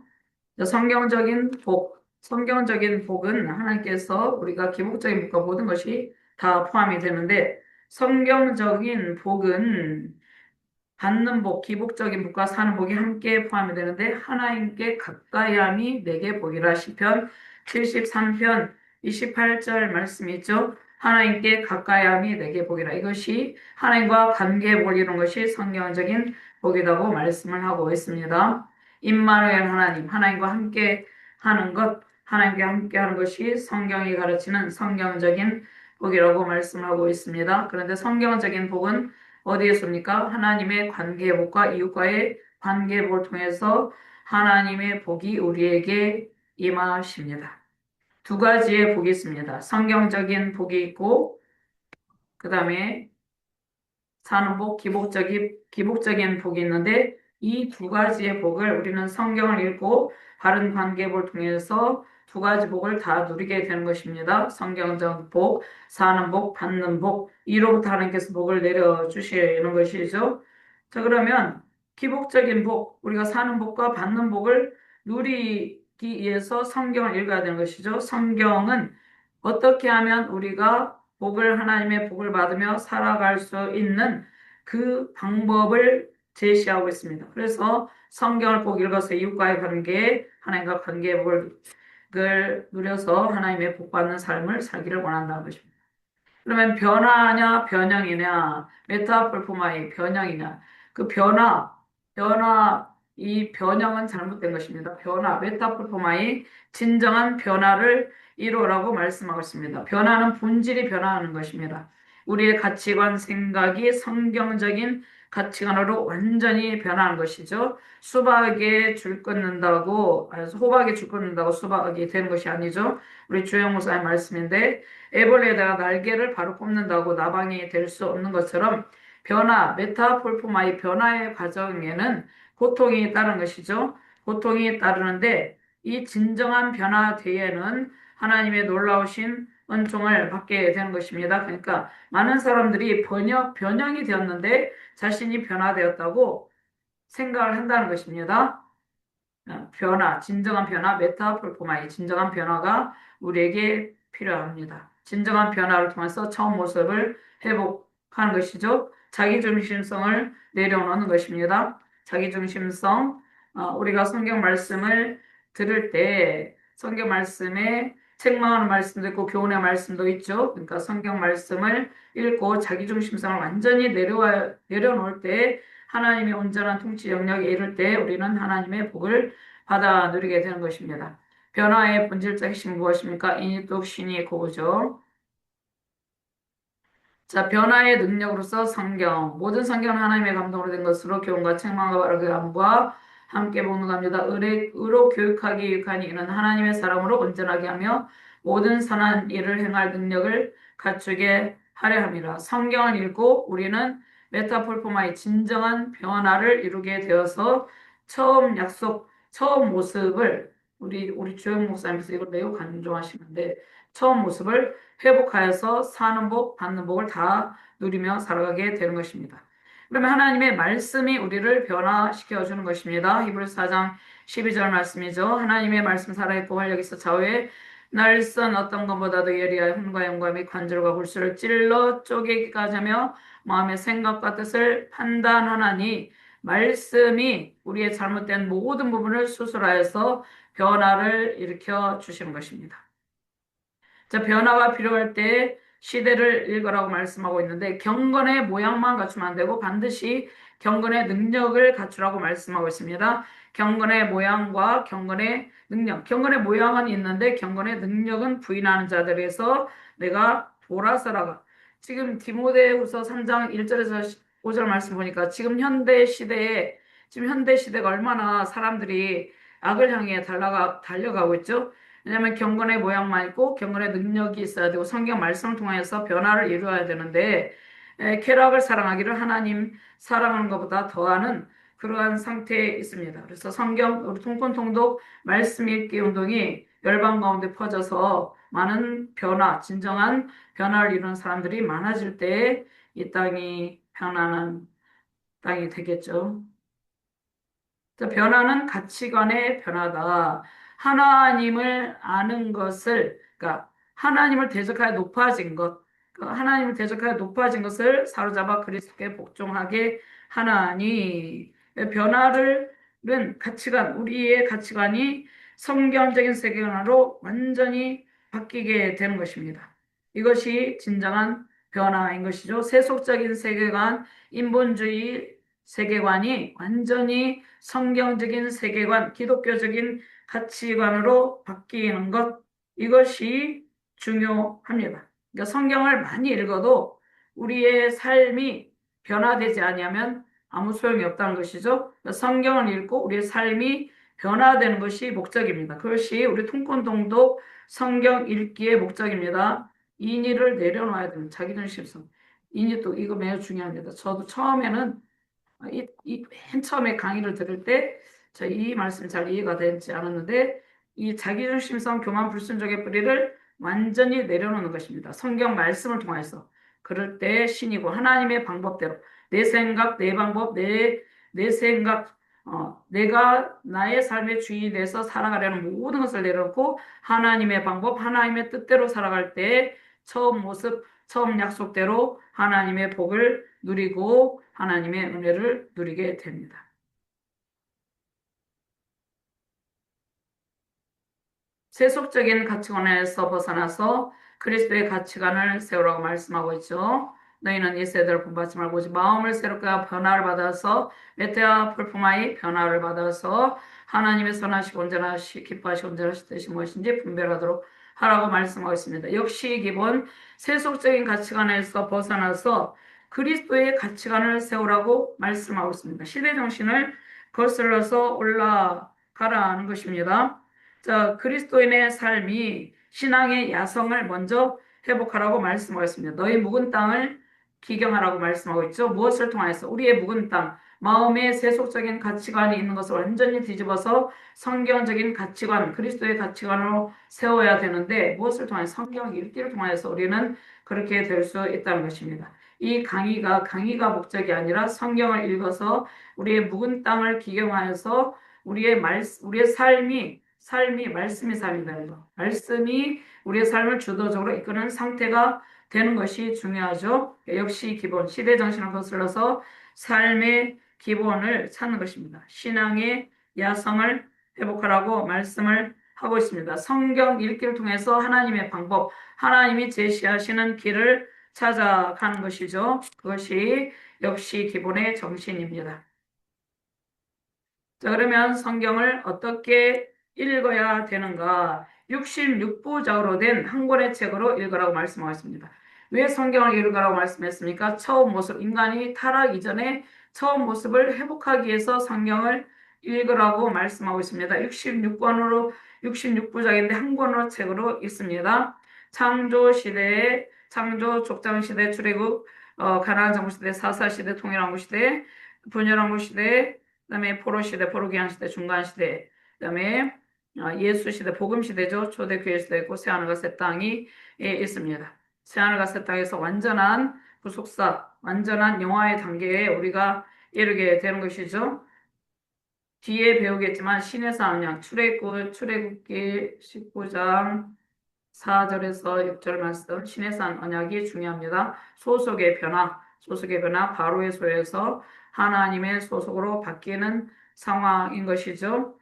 성경적인 복은 하나님께서 우리가 기복적인 복과 모든 것이 다 포함이 되는데 성경적인 복은 받는 복, 기복적인 복과 사는 복이 함께 포함이 되는데 하나님께 가까이 함이 내게 복이라 시편 73편 28절 말씀이 있죠. 하나님께 가까이 함이 내게 복이라. 이것이 하나님과 관계 복 이런 것이 성경적인 복이라고 말씀을 하고 있습니다. 임마누엘 하나님과 함께 하는 것, 하나님과 함께 하는 것이 성경이 가르치는 성경적인 복이라고 말씀하고 있습니다. 그런데 성경적인 복은 어디에 씁니까? 하나님의 관계복과 이웃과의 관계복을 통해서 하나님의 복이 우리에게 임하십니다. 두 가지의 복이 있습니다. 성경적인 복이 있고, 그 다음에 사는 복, 기복적인 복이 있는데, 이 두 가지의 복을 우리는 성경을 읽고 바른 관계복을 통해서 두 가지 복을 다 누리게 되는 것입니다. 성경적 복, 사는 복, 받는 복, 이로부터 하나님께서 복을 내려주시는 것이죠. 자, 그러면 기복적인 복, 우리가 사는 복과 받는 복을 누리기 위해서 성경을 읽어야 되는 것이죠. 성경은 어떻게 하면 우리가 하나님의 복을 받으며 살아갈 수 있는 그 방법을 제시하고 있습니다. 그래서 성경을 꼭 읽어서 이웃과의 관계, 하나님과 관계의 복을 누려서 하나님의 복 받는 삶을 살기를 원한다는 것입니다. 그러면 변화냐, 변형이냐, 메타폴포마이 변형이냐. 그 이 변형은 잘못된 것입니다. 메타폴포마이 진정한 변화를 이루라고 말씀하고 있습니다. 변화는 본질이 변화하는 것입니다. 우리의 가치관, 생각이 성경적인 가치관으로 완전히 변화하는 것이죠. 호박에 줄 긋는다고 수박이 되는 것이 아니죠. 우리 주영 목사님 말씀인데, 애벌레에다가 날개를 바로 꼽는다고 나방이 될 수 없는 것처럼 메타폴포마의 변화의 과정에는 고통이 따르는 것이죠. 고통이 따르는데 이 진정한 변화 뒤에는 하나님의 놀라우신 은총을 받게 되는 것입니다. 그러니까 많은 사람들이 변형이 되었는데 자신이 변화되었다고 생각을 한다는 것입니다. 진정한 변화, 메타폴포마이, 진정한 변화가 우리에게 필요합니다. 진정한 변화를 통해서 처음 모습을 회복하는 것이죠. 자기중심성을 내려놓는 것입니다. 자기중심성, 우리가 성경 말씀을 들을 때 성경 말씀에 책망하는 말씀도 있고 교훈의 말씀도 있죠. 그러니까 성경 말씀을 읽고 자기중심성을 완전히 내려놓을 때 하나님의 온전한 통치 영역에 이를 때 우리는 하나님의 복을 받아 누리게 되는 것입니다. 변화의 본질적 핵심은 무엇입니까? 인이뚝 신이 고우죠. 자, 변화의 능력으로서 모든 성경은 하나님의 감동으로 된 것으로 교훈과 책망과 바르게 함과 함께 복능합니다. 의로 교육하기 유익하니 이는 하나님의 사람으로 온전하게 하며 모든 선한 일을 행할 능력을 갖추게 하려 함이라. 성경을 읽고 우리는 메타폴포마의 진정한 변화를 이루게 되어서 처음 모습을 우리 주영 목사님께서 이걸 매우 강조하시는데 처음 모습을 회복하여서 사는 복, 받는 복을 다 누리며 살아가게 되는 것입니다. 그러면 하나님의 말씀이 우리를 변화시켜 주는 것입니다. 히브리서 4장 12절 말씀이죠. 하나님의 말씀 살아있고 활력 있어 좌우에 날선 어떤 것보다도 예리하여 hum과 영과 및 관절과 골수를 찔러 쪼개기까지 하며 마음의 생각과 뜻을 판단하나니 말씀이 우리의 잘못된 모든 부분을 수술하여서 변화를 일으켜 주시는 것입니다. 자, 변화가 필요할 때 시대를 읽으라고 말씀하고 있는데 경건의 모양만 갖추면 안 되고 반드시 경건의 능력을 갖추라고 말씀하고 있습니다. 경건의 모양과 경건의 능력. 경건의 모양은 있는데 경건의 능력은 부인하는 자들에서 내가 돌아서라가. 지금 디모데후서 3장 1절에서 5절 말씀 보니까 지금 현대 시대가 얼마나 사람들이 악을 향해 달려가고 있죠. 왜냐하면 경건의 모양만 있고 경건의 능력이 있어야 되고 성경 말씀을 통해서 변화를 이루어야 되는데 쾌락을 사랑하기를 하나님 사랑하는 것보다 더하는 그러한 상태에 있습니다. 그래서 우리 통ಕೊಂ통독 말씀 읽기 운동이 열방 가운데 퍼져서 많은 진정한 변화를 이루는 사람들이 많아질 때 이 땅이 편안한 땅이 되겠죠. 변화는 가치관의 변화다. 그러니까 하나님을 대적하여 높아진 것을 사로잡아 그리스도께 복종하게 하나니, 우리의 가치관이 성경적인 세계관으로 완전히 바뀌게 되는 것입니다. 이것이 진정한 변화인 것이죠. 세속적인 세계관, 인본주의 세계관이 완전히 성경적인 세계관, 기독교적인 가치관으로 바뀌는 것, 이것이 중요합니다. 그러니까 성경을 많이 읽어도 우리의 삶이 변화되지 아니하면 아무 소용이 없다는 것이죠. 그러니까 성경을 읽고 우리의 삶이 변화되는 것이 목적입니다. 그것이 우리 통ಕೊಂ동독 성경 읽기의 목적입니다. 인의를 내려놔야 됩니다. 자기중심성. 인의도 이거 매우 중요합니다. 저도 처음에는 맨 처음에 강의를 들을 때, 이 말씀이 잘 이해가 되지 않았는데, 이 자기중심성 교만 불순종의 뿌리를 완전히 내려놓는 것입니다. 성경 말씀을 통해서. 그럴 때 신이고 하나님의 방법대로 내 생각, 내 방법, 내 생각, 내가 나의 삶의 주인이 돼서 살아가려는 모든 것을 내려놓고 하나님의 방법, 하나님의 뜻대로 살아갈 때 처음 모습, 처음 약속대로 하나님의 복을 누리고 하나님의 은혜를 누리게 됩니다. 세속적인 가치관에서 벗어나서 그리스도의 가치관을 세우라고 말씀하고 있죠. 너희는 이 세대를 본받지 말고 오직 마음을 새롭게 하여 변화를 받아서 메테아 풀품하이 변화를 받아서 하나님의 선하시고 온전하시 기뻐하시고 온전하시 뜻이 무엇인지 분별하도록 하라고 말씀하고 있습니다. 역시 기본 세속적인 가치관에서 벗어나서 그리스도의 가치관을 세우라고 말씀하고 있습니다. 시대 정신을 거슬러서 올라가라는 것입니다. 자, 그리스도인의 삶이 신앙의 야성을 먼저 회복하라고 말씀하고 있습니다. 너희 묵은 땅을 기경하라고 말씀하고 있죠. 무엇을 통하여서 우리의 묵은 땅, 마음의 세속적인 가치관이 있는 것을 완전히 뒤집어서 성경적인 가치관, 그리스도의 가치관으로 세워야 되는데 무엇을 통하여 성경 읽기를 통하여서 우리는 그렇게 될 수 있다는 것입니다. 이 강의가 목적이 아니라 성경을 읽어서 우리의 묵은 땅을 기경하여서 우리의 삶이 말씀이 삶이다. 말씀이 우리의 삶을 주도적으로 이끄는 상태가 되는 것이 중요하죠. 역시 기본, 시대 정신을 거슬러서 삶의 기본을 찾는 것입니다. 신앙의 야성을 회복하라고 말씀을 하고 있습니다. 성경 읽기를 통해서 하나님의 방법, 하나님이 제시하시는 길을 찾아가는 것이죠. 그것이 역시 기본의 정신입니다. 자, 그러면 성경을 어떻게 읽어야 되는가? 66부작으로 된 한 권의 책으로 읽으라고 말씀하셨습니다. 왜 성경을 읽으라고 말씀했습니까? 처음 모습, 인간이 타락 이전에 처음 모습을 회복하기 위해서 성경을 읽으라고 말씀하고 있습니다. 66부작인데 한 권으로 책으로 있습니다. 창조 시대에, 창조 족장 시대, 출애굽, 가나안 정부 시대, 사사 시대, 통일왕국 시대, 분열왕국 시대, 그다음에 포로 시대, 포로기한 시대, 중간 시대, 그다음에 예수 시대, 복음 시대죠. 초대교회 시대 있고 새하늘과 새 땅이 있습니다. 새하늘과 새 땅에서 완전한 구속사, 완전한 영화의 단계에 우리가 이르게 되는 것이죠. 뒤에 배우겠지만 신의 사언약 출애굽기 19장 4절에서 6절 말씀 신의 산 언약이 중요합니다. 소속의 변화, 바로의 소에서 하나님의 소속으로 바뀌는 상황인 것이죠.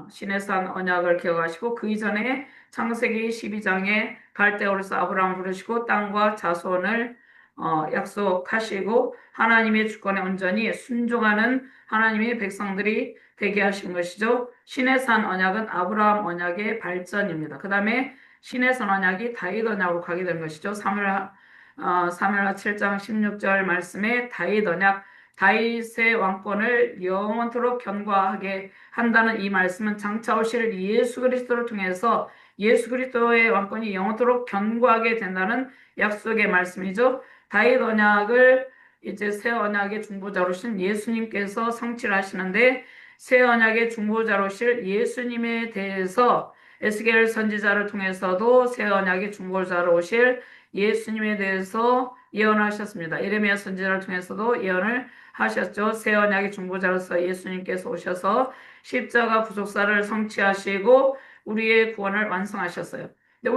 신의 산 언약을 기억하시고 그 이전에 창세기 12장에 갈대아우르스 아브라함을 부르시고 땅과 자손을 약속하시고 하나님의 주권에 온전히 순종하는 하나님의 백성들이 되게 하신 것이죠. 신의 산 언약은 아브라함 언약의 발전입니다. 그 다음에 신의 산 언약이 다윗 언약으로 가게 된 것이죠. 사무엘하 7장 16절 말씀에 다윗 언약, 다윗의 왕권을 영원토록 견고하게 한다는 이 말씀은 장차 오실 예수 그리스도를 통해서 예수 그리스도의 왕권이 영원토록 견고하게 된다는 약속의 말씀이죠. 다윗 언약을 이제 새 언약의 중보자로신 예수님께서 성취를 하시는데 새 언약의 중보자로실 예수님에 대해서 에스겔 선지자를 통해서도 새 언약의 중보자로 오실 예수님에 대해서 예언하셨습니다. 예레미야 선지자를 통해서도 예언을 하셨죠. 새 언약의 중보자로서 예수님께서 오셔서 십자가 구속사를 성취하시고 우리의 구원을 완성하셨어요. 근데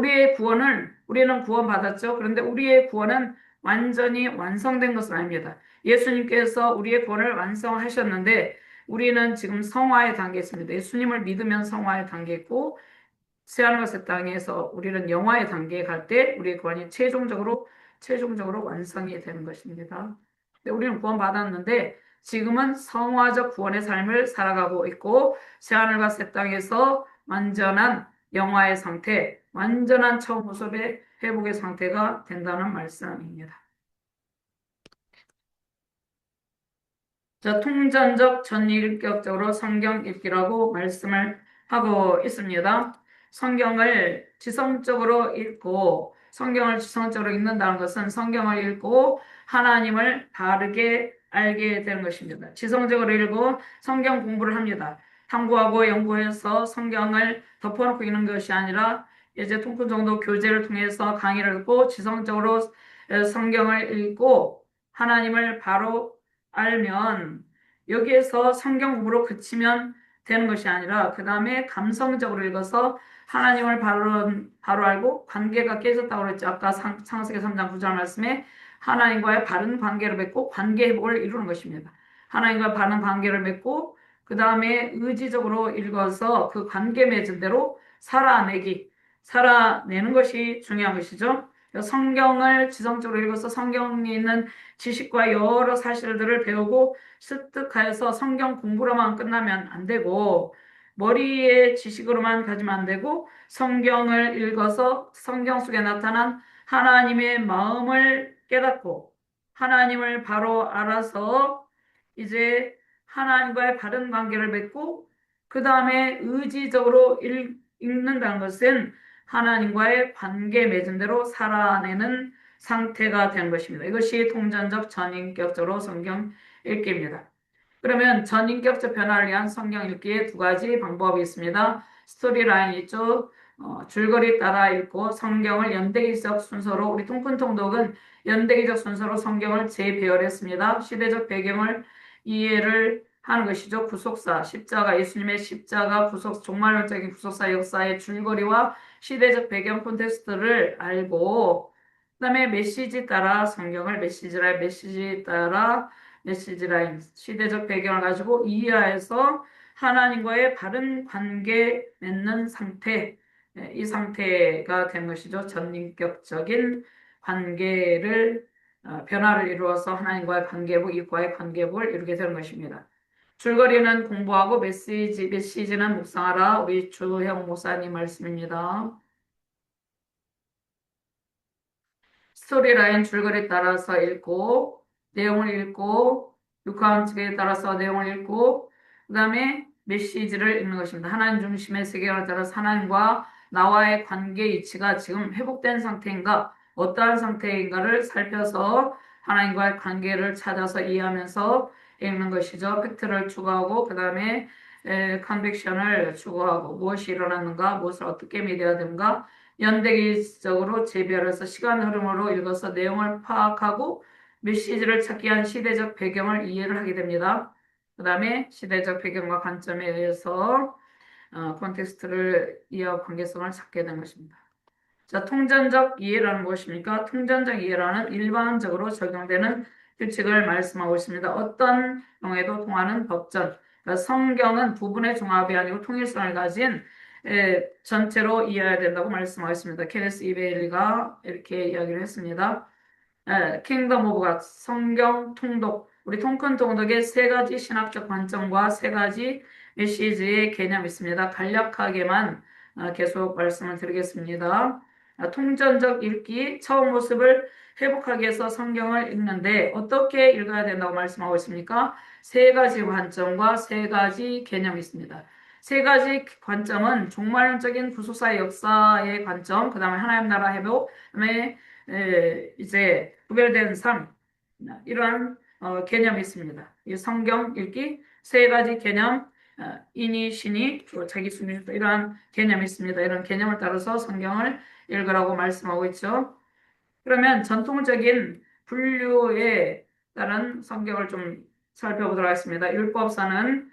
우리는 구원받았죠. 그런데 우리의 구원은 완전히 완성된 것은 아닙니다. 예수님께서 우리의 구원을 완성하셨는데 우리는 지금 성화의 단계에 있습니다. 예수님을 믿으면 성화의 단계에 있고 새하늘과 새 땅에서 우리는 영화의 단계에 갈 때 우리의 구원이 최종적으로 완성이 되는 것입니다. 근데 우리는 구원받았는데 지금은 성화적 구원의 삶을 살아가고 있고 새하늘과 새 땅에서 완전한 영화의 상태, 완전한 처음 모습의 회복의 상태가 된다는 말씀입니다. 자, 통전적 전일격적으로 성경 읽기라고 말씀을 하고 있습니다. 성경을 지성적으로 읽는다는 것은 성경을 읽고 하나님을 바르게 알게 되는 것입니다. 지성적으로 읽고 성경 공부를 합니다. 탐구하고 연구해서 성경을 덮어놓고 읽는 것이 아니라 이제 통큰 정도 교재를 통해서 강의를 듣고 지성적으로 성경을 읽고 하나님을 바로 알면 여기에서 성경 공부로 그치면 되는 것이 아니라 그 다음에 감성적으로 읽어서 하나님을 바로 알고 관계가 깨졌다고 그랬죠. 아까 창세기 3장 9절 말씀에 하나님과의 바른 관계를 맺고 관계 회복을 이루는 것입니다. 하나님과 바른 관계를 맺고 그 다음에 의지적으로 읽어서 그 관계 맺은 대로 살아내기. 살아내는 것이 중요한 것이죠. 성경을 지성적으로 읽어서 성경에 있는 지식과 여러 사실들을 배우고 습득하여서 성경 공부로만 끝나면 안 되고, 머리의 지식으로만 가지면 안 되고, 성경을 읽어서 성경 속에 나타난 하나님의 마음을 깨닫고 하나님을 바로 알아서 이제 하나님과의 바른 관계를 맺고, 그 다음에 의지적으로 읽는다는 것은 하나님과의 관계 맺은 대로 살아내는 상태가 된 것입니다. 이것이 통전적 전인격적으로 성경 읽기입니다. 그러면 전인격적 변화를 위한 성경 읽기에 두 가지 방법이 있습니다. 스토리라인 있죠. 줄거리 따라 읽고 성경을 연대기적 순서로, 우리 통큰통독은 연대기적 순서로 성경을 재배열했습니다. 시대적 배경을 이해를 하는 것이죠. 구속사, 십자가, 예수님의 십자가 구속, 종말론적인 구속사 역사의 줄거리와 시대적 배경 콘텍스트를 알고, 그다음에 메시지 따라 성경을 메시지 따라 메시지 라인, 시대적 배경을 가지고 이해해서 하나님과의 바른 관계 맺는 상태, 이 상태가 된 것이죠. 전인격적인 관계를 변화를 이루어서 하나님과의 관계복, 이과의 관계복을 이루게 되는 것입니다. 줄거리는 공부하고 메시지는 묵상하라. 우리 주형 목사님 말씀입니다. 스토리라인 줄거리 따라서 읽고, 내용을 읽고, 육하원칙에 따라서 내용을 읽고, 그 다음에 메시지를 읽는 것입니다. 하나님 중심의 세계관에 따라서 하나님과 나와의 관계 이치가 지금 회복된 상태인가, 어떠한 상태인가를 살펴서 하나님과의 관계를 찾아서 이해하면서 읽는 것이죠. 팩트를 추구하고, 그 다음에 컨빅션을 추구하고, 무엇이 일어났는가, 무엇을 어떻게 믿어야 되는가, 연대기적으로 재별해서 시간 흐름으로 읽어서 내용을 파악하고 메시지를 찾기 위한 시대적 배경을 이해를 하게 됩니다. 그 다음에 시대적 배경과 관점에 의해서 콘텍스트를 이해하고 관계성을 찾게 된 것입니다. 자, 통전적 이해라는 무엇입니까? 통전적 이해라는 일반적으로 적용되는 규칙을 말씀하고 있습니다. 어떤 경우에도 통하는 법전. 그러니까 성경은 부분의 종합이 아니고 통일성을 가진 전체로 이해해야 된다고 말씀하고 있습니다. 케네스 이베일리가 이렇게 이야기를 했습니다. 킹덤 오브 갓, 성경 통독, 우리 통큰 통독의 세 가지 신학적 관점과 세 가지 메시지의 개념이 있습니다. 간략하게만 계속 말씀을 드리겠습니다. 통전적 읽기, 처음 모습을 회복하기 위해서 성경을 읽는데 어떻게 읽어야 된다고 말씀하고 있습니까? 세 가지 관점과 세 가지 개념이 있습니다. 세 가지 관점은 종말론적인 구속사의 역사의 관점, 그 다음에 하나님 나라 회복, 그 다음에 이제 구별된 삶, 이러한 개념이 있습니다. 이 성경 읽기 세 가지 개념, 인이, 신이, 자기 순위, 이러한 개념이 있습니다. 이런 개념을 따라서 성경을 읽으라고 말씀하고 있죠. 그러면 전통적인 분류에 따른 성경을 좀 살펴보도록 하겠습니다. 율법사는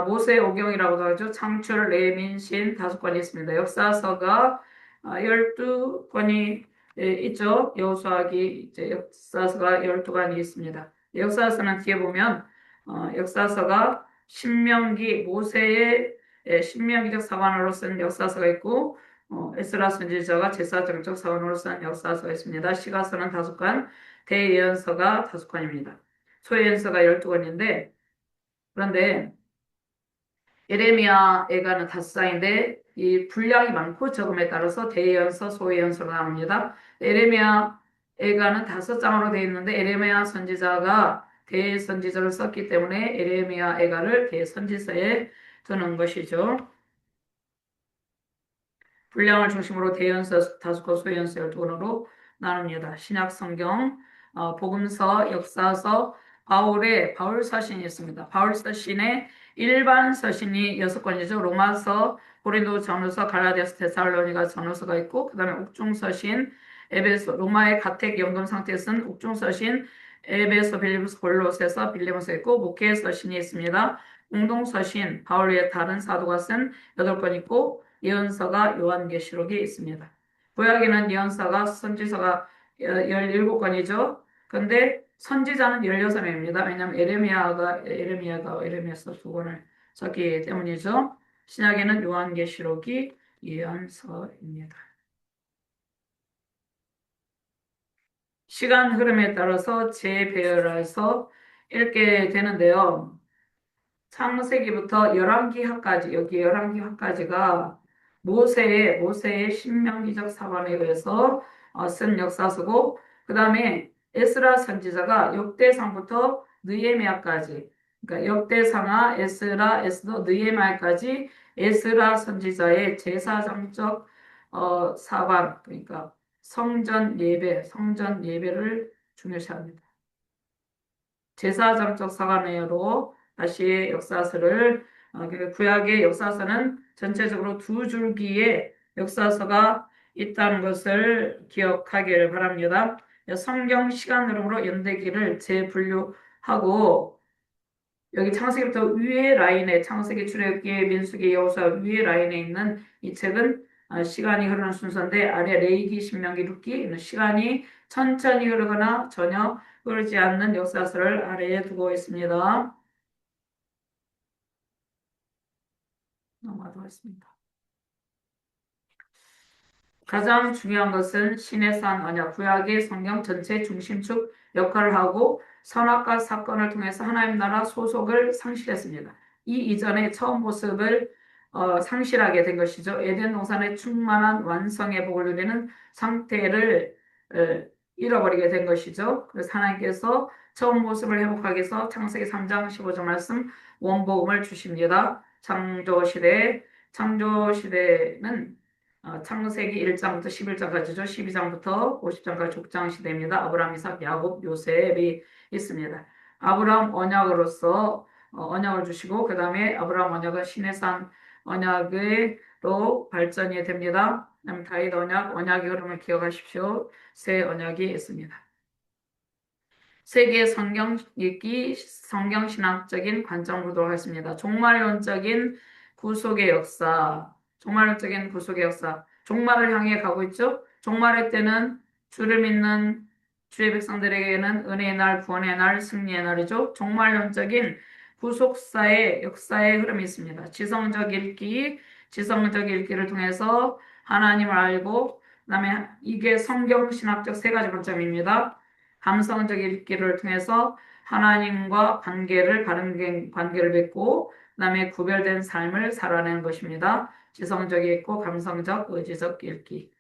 모세 오경이라고도 하죠. 창출, 레민, 신 다섯 권이 있습니다. 역사서가 12권이 있죠. 여호수아기, 이제 역사서가 12권이 있습니다. 역사서는 뒤에 보면 역사서가 신명기, 모세의 신명기적 사관으로 쓴 역사서가 있고, 에스라 선지자가 제사장적 사원으로 쓴 역사서가 있습니다. 시가서는 5권, 대예언서가 5권입니다. 소예언서가 12권인데, 그런데 예레미야 애가는 5장인데 이 분량이 많고 적음에 따라서 대예언서, 소예언서로 나옵니다. 예레미야 애가는 5장으로 되어 있는데 예레미야 선지자가 대선지서를 썼기 때문에 예레미야 애가를 대선지서에 두는 것이죠. 분량을 중심으로 대연서 5권, 소연서 12권으로 나눕니다. 신약 성경, 복음서, 역사서, 바울 서신이 있습니다. 바울 서신의 일반 서신이 6권이죠. 로마서, 고린도 전후서, 갈라디아서, 데살로니가 전후서가 있고, 그 다음에 옥중 서신, 에베소, 로마의 가택 연금 상태에 쓴 옥중 서신, 에베소, 빌립보서, 골로새서, 빌레몬서 있고, 목회 서신이 있습니다. 공동 서신, 바울 외에 다른 사도가 쓴 8권 있고, 예언서가 요한계시록이 있습니다. 구약에는 예언서가 선지서가 17권이죠. 근데 선지자는 16명입니다. 왜냐하면 에레미야서 2권을 썼기 때문이죠. 신약에는 요한계시록이 예언서입니다. 시간 흐름에 따라서 재배열해서 읽게 되는데요. 창세기부터 열왕기하까지, 여기 열왕기하까지가 모세의 신명기적 사관에 의해서 쓴 역사서고, 그 다음에 에스라 선지자가 역대상부터 느헤미야까지, 그러니까 역대상하, 에스라, 에스더, 느헤미야까지 에스라 선지자의 제사장적 사관, 그러니까 성전 예배를 중요시합니다. 제사장적 사관으로 다시 역사서를 그 구약의 역사서는 전체적으로 두 줄기의 역사서가 있다는 것을 기억하기를 바랍니다. 성경 시간 흐름으로 연대기를 재분류하고 여기 창세기부터 위에 라인에 창세기, 출애굽기, 민수기, 여호수아 위에 라인에 있는 이 책은 시간이 흐르는 순서인데 아래 레위기, 신명기, 룻기 시간이 천천히 흐르거나 전혀 흐르지 않는 역사서를 아래에 두고 있습니다. 넘어가겠습니다. 가장 중요한 것은 신의 산 언약, 구약의 성경 전체 중심축 역할을 하고 선악과 사건을 통해서 하나님 나라 소속을 상실했습니다. 이 이전의 처음 모습을 상실하게 된 것이죠. 에덴 동산의 충만한 완성의 복을 누리는 상태를 잃어버리게 된 것이죠. 그래서 하나님께서 처음 모습을 회복하기 위해서 창세기 3장 15절 말씀 원복음을 주십니다. 창조시대는 창세기 1장부터 11장까지죠. 12장부터 50장까지 족장 시대입니다. 아브라함, 이삭, 야곱, 요셉이 있습니다. 아브라함 언약으로서 언약을 주시고 그 다음에 아브라함 언약은 시내산 언약으로 발전이 됩니다. 그다음 다윗 언약의 흐름을 기억하십시오. 새 언약이 있습니다. 세계 성경 읽기, 성경 신학적인 관점으로 보도록 하겠습니다. 종말론적인 구속의 역사, 종말을 향해 가고 있죠. 종말의 때는 주를 믿는 주의 백성들에게는 은혜의 날, 구원의 날, 승리의 날이죠. 종말론적인 구속사의 역사의 흐름이 있습니다. 지성적 읽기를 통해서 하나님을 알고, 그다음에 이게 성경 신학적 세 가지 관점입니다. 감성적 읽기를 통해서 하나님과 바른 관계를 맺고 그다음에 구별된 삶을 살아내는 것입니다. 지성적이 있고 감성적, 의지적 읽기.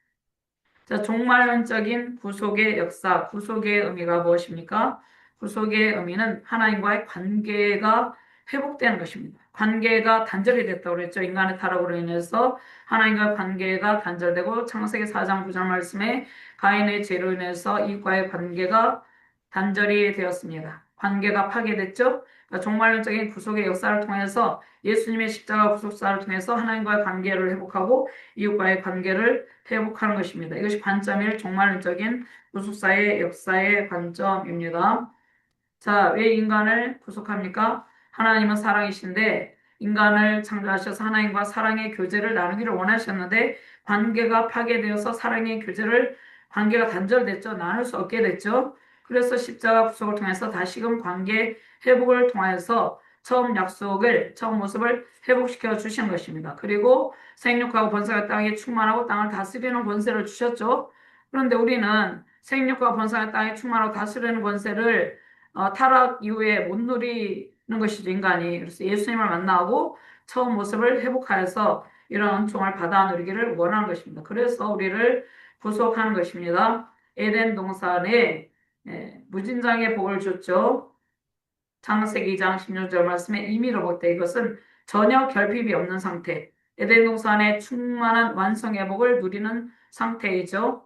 자, 종말론적인 구속의 역사, 구속의 의미가 무엇입니까? 구속의 의미는 하나님과의 관계가 회복되는 것입니다. 관계가 단절이 됐다고 그랬죠. 인간의 타락으로 인해서 하나님과 관계가 단절되고 창세기 4장 9절 말씀에 가인의 죄로 인해서 이과의 관계가 단절이 되었습니다. 관계가 파괴됐죠. 그러니까 종말론적인 구속의 역사를 통해서 예수님의 십자가 구속사를 통해서 하나님과의 관계를 회복하고 이웃과의 관계를 회복하는 것입니다. 이것이 관점일 종말론적인 구속사의 역사의 관점입니다. 자, 왜 인간을 구속합니까? 하나님은 사랑이신데 인간을 창조하셔서 하나님과 사랑의 교제를 나누기를 원하셨는데 관계가 파괴되어서 관계가 단절됐죠. 나눌 수 없게 됐죠. 그래서 십자가 구속을 통해서 다시금 관계 회복을 통해서 처음 모습을 회복시켜 주신 것입니다. 그리고 생육하고 번성의 땅에 충만하고 땅을 다스리는 권세를 주셨죠. 그런데 우리는 생육과 번성의 땅에 충만하고 다스리는 권세를 타락 이후에 못 누리는 것이죠, 인간이. 그래서 예수님을 만나고 처음 모습을 회복하여서 이런 은총을 받아 누리기를 원하는 것입니다. 그래서 우리를 구속하는 것입니다. 에덴 동산에 무진장의 복을 줬죠. 창세기 2장 16절 말씀에 임의로 볼 때 이것은 전혀 결핍이 없는 상태, 에덴 동산의 충만한 완성의 복을 누리는 상태이죠.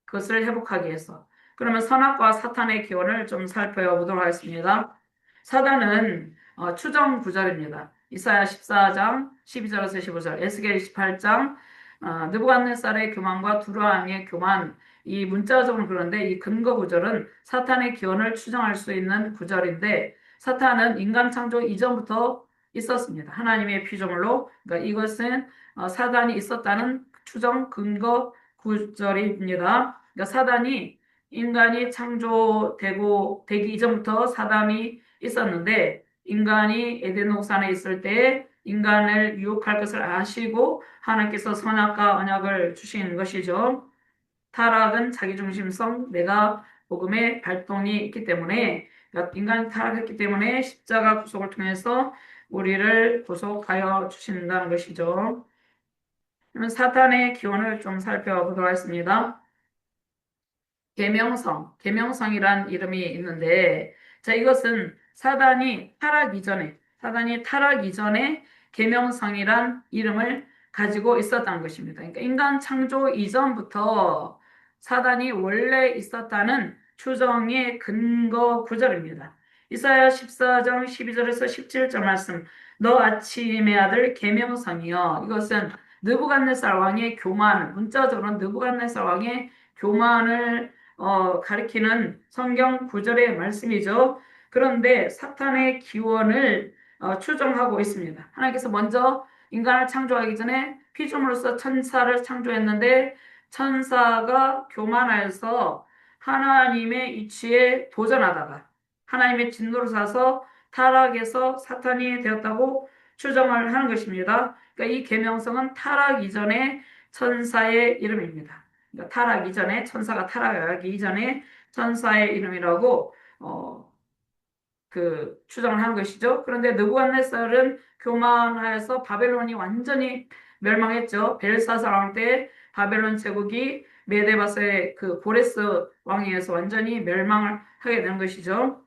그것을 회복하기 위해서. 그러면 선악과 사탄의 기원을 좀 살펴보도록 하겠습니다. 사단은 추정 구절입니다. 이사야 14장 12절에서 15절, 에스겔 28장 느부갓네살의 교만과 두루왕의 교만, 이 문자적으로 그런데 이 근거 구절은 사탄의 기원을 추정할 수 있는 구절인데 사탄은 인간 창조 이전부터 있었습니다. 하나님의 피조물로. 그러니까 이것은 사단이 있었다는 추정 근거 구절입니다. 그러니까 인간이 되기 이전부터 사단이 있었는데 인간이 에덴 동산에 있을 때 인간을 유혹할 것을 아시고 하나님께서 선악과 언약을 주신 것이죠. 타락은 자기중심성, 내가 복음의 발동이 있기 때문에 인간이 타락했기 때문에 십자가 구속을 통해서 우리를 구속하여 주신다는 것이죠. 그러면 사탄의 기원을 좀 살펴보도록 하겠습니다. 계명성이란 이름이 있는데, 자, 이것은 사단이 타락 이전에 계명성이란 이름을 가지고 있었다는 것입니다. 그러니까 인간 창조 이전부터 사단이 원래 있었다는 추정의 근거 구절입니다. 이사야 14장 12절에서 17절 말씀, 너 아침의 아들 계명성이여. 이것은 느부갓네살 왕의 교만, 문자적으로는 느부갓네살 왕의 교만을 가리키는 성경 구절의 말씀이죠. 그런데 사탄의 기원을 추정하고 있습니다. 하나님께서 먼저 인간을 창조하기 전에 피조물로서 천사를 창조했는데 천사가 교만하여서 하나님의 이치에 도전하다가 하나님의 진노를 사서 타락해서 사탄이 되었다고 추정을 하는 것입니다. 그러니까 이 계명성은 타락 이전의 천사의 이름입니다. 그러니까 천사가 타락하기 이전에 천사의 이름이라고 추정을 한 것이죠. 그런데 느부갓네살은 교만하여서 바벨론이 완전히 멸망했죠. 벨사살 왕 때 바벨론 제국이 메데바스의 그 고레스 왕에 의해서 완전히 멸망을 하게 된 것이죠.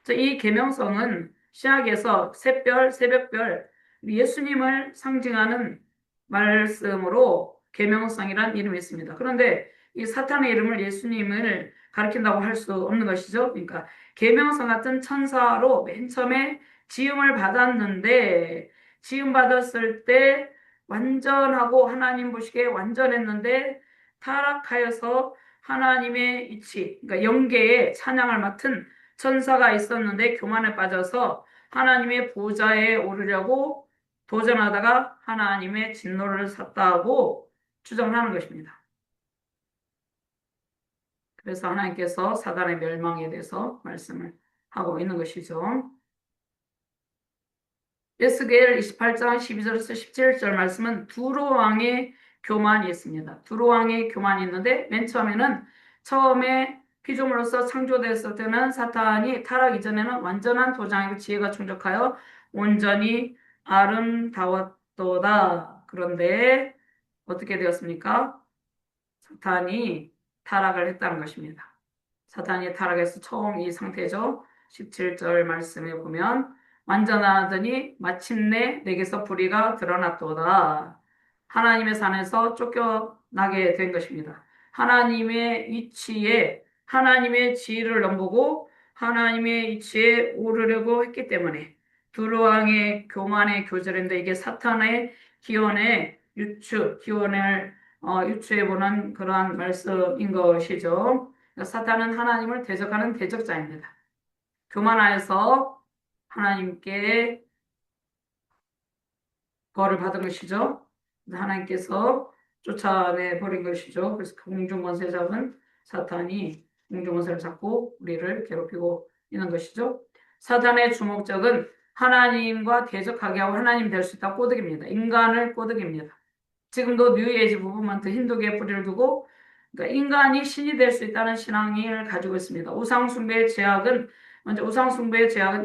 이 계명성은 신약에서 새벽별, 예수님을 상징하는 말씀으로 계명성이란 이름이 있습니다. 그런데 이 사탄의 이름을 예수님을 가리킨다고 할 수 없는 것이죠. 그러니까 계명성 같은 천사로 맨 처음에 지음을 받았는데 지음 받았을 때 완전하고 하나님 보시기에 완전했는데 타락하여서 하나님의 이치, 그러니까 영계의 찬양을 맡은 천사가 있었는데 교만에 빠져서 하나님의 보좌에 오르려고 도전하다가 하나님의 진노를 샀다고 주장하는 것입니다. 그래서 하나님께서 사단의 멸망에 대해서 말씀을 하고 있는 것이죠. 에스겔 28장 12절에서 17절 말씀은 두로 왕의 교만이 있습니다. 두로 왕의 교만이 있는데 맨 처음에 피조물로서 창조되었을 때는 사탄이 타락 이전에는 완전한 도장이고 지혜가 충족하여 온전히 아름다웠도다. 그런데 어떻게 되었습니까? 사탄이 타락을 했다는 것입니다. 사탄이 타락해서 처음 이 상태죠. 17절 말씀에 보면 완전하더니 마침내 내게서 불의가 드러났도다. 하나님의 산에서 쫓겨나게 된 것입니다. 하나님의 이치에 하나님의 지위를 넘보고 하나님의 이치에 오르려고 했기 때문에 두루왕의 교만의 교절인데 이게 사탄의 기원의 기원을 유추해보는 그러한 말씀인 것이죠. 사탄은 하나님을 대적하는 대적자입니다. 교만하여서 하나님께 벌을 받은 것이죠. 하나님께서 쫓아내 버린 것이죠. 그래서 공중권세 잡은 사탄이 공중권세를 잡고 우리를 괴롭히고 있는 것이죠. 사탄의 주목적은 하나님과 대적하게 하고 하나님 될 수 있다 꼬드깁니다. 인간을 꼬드깁니다. 지금도 뉴에이지 무브먼트 힌두교에 뿌리를 두고 그러니까 인간이 신이 될 수 있다는 신앙을 가지고 있습니다. 우상 숭배의 제약은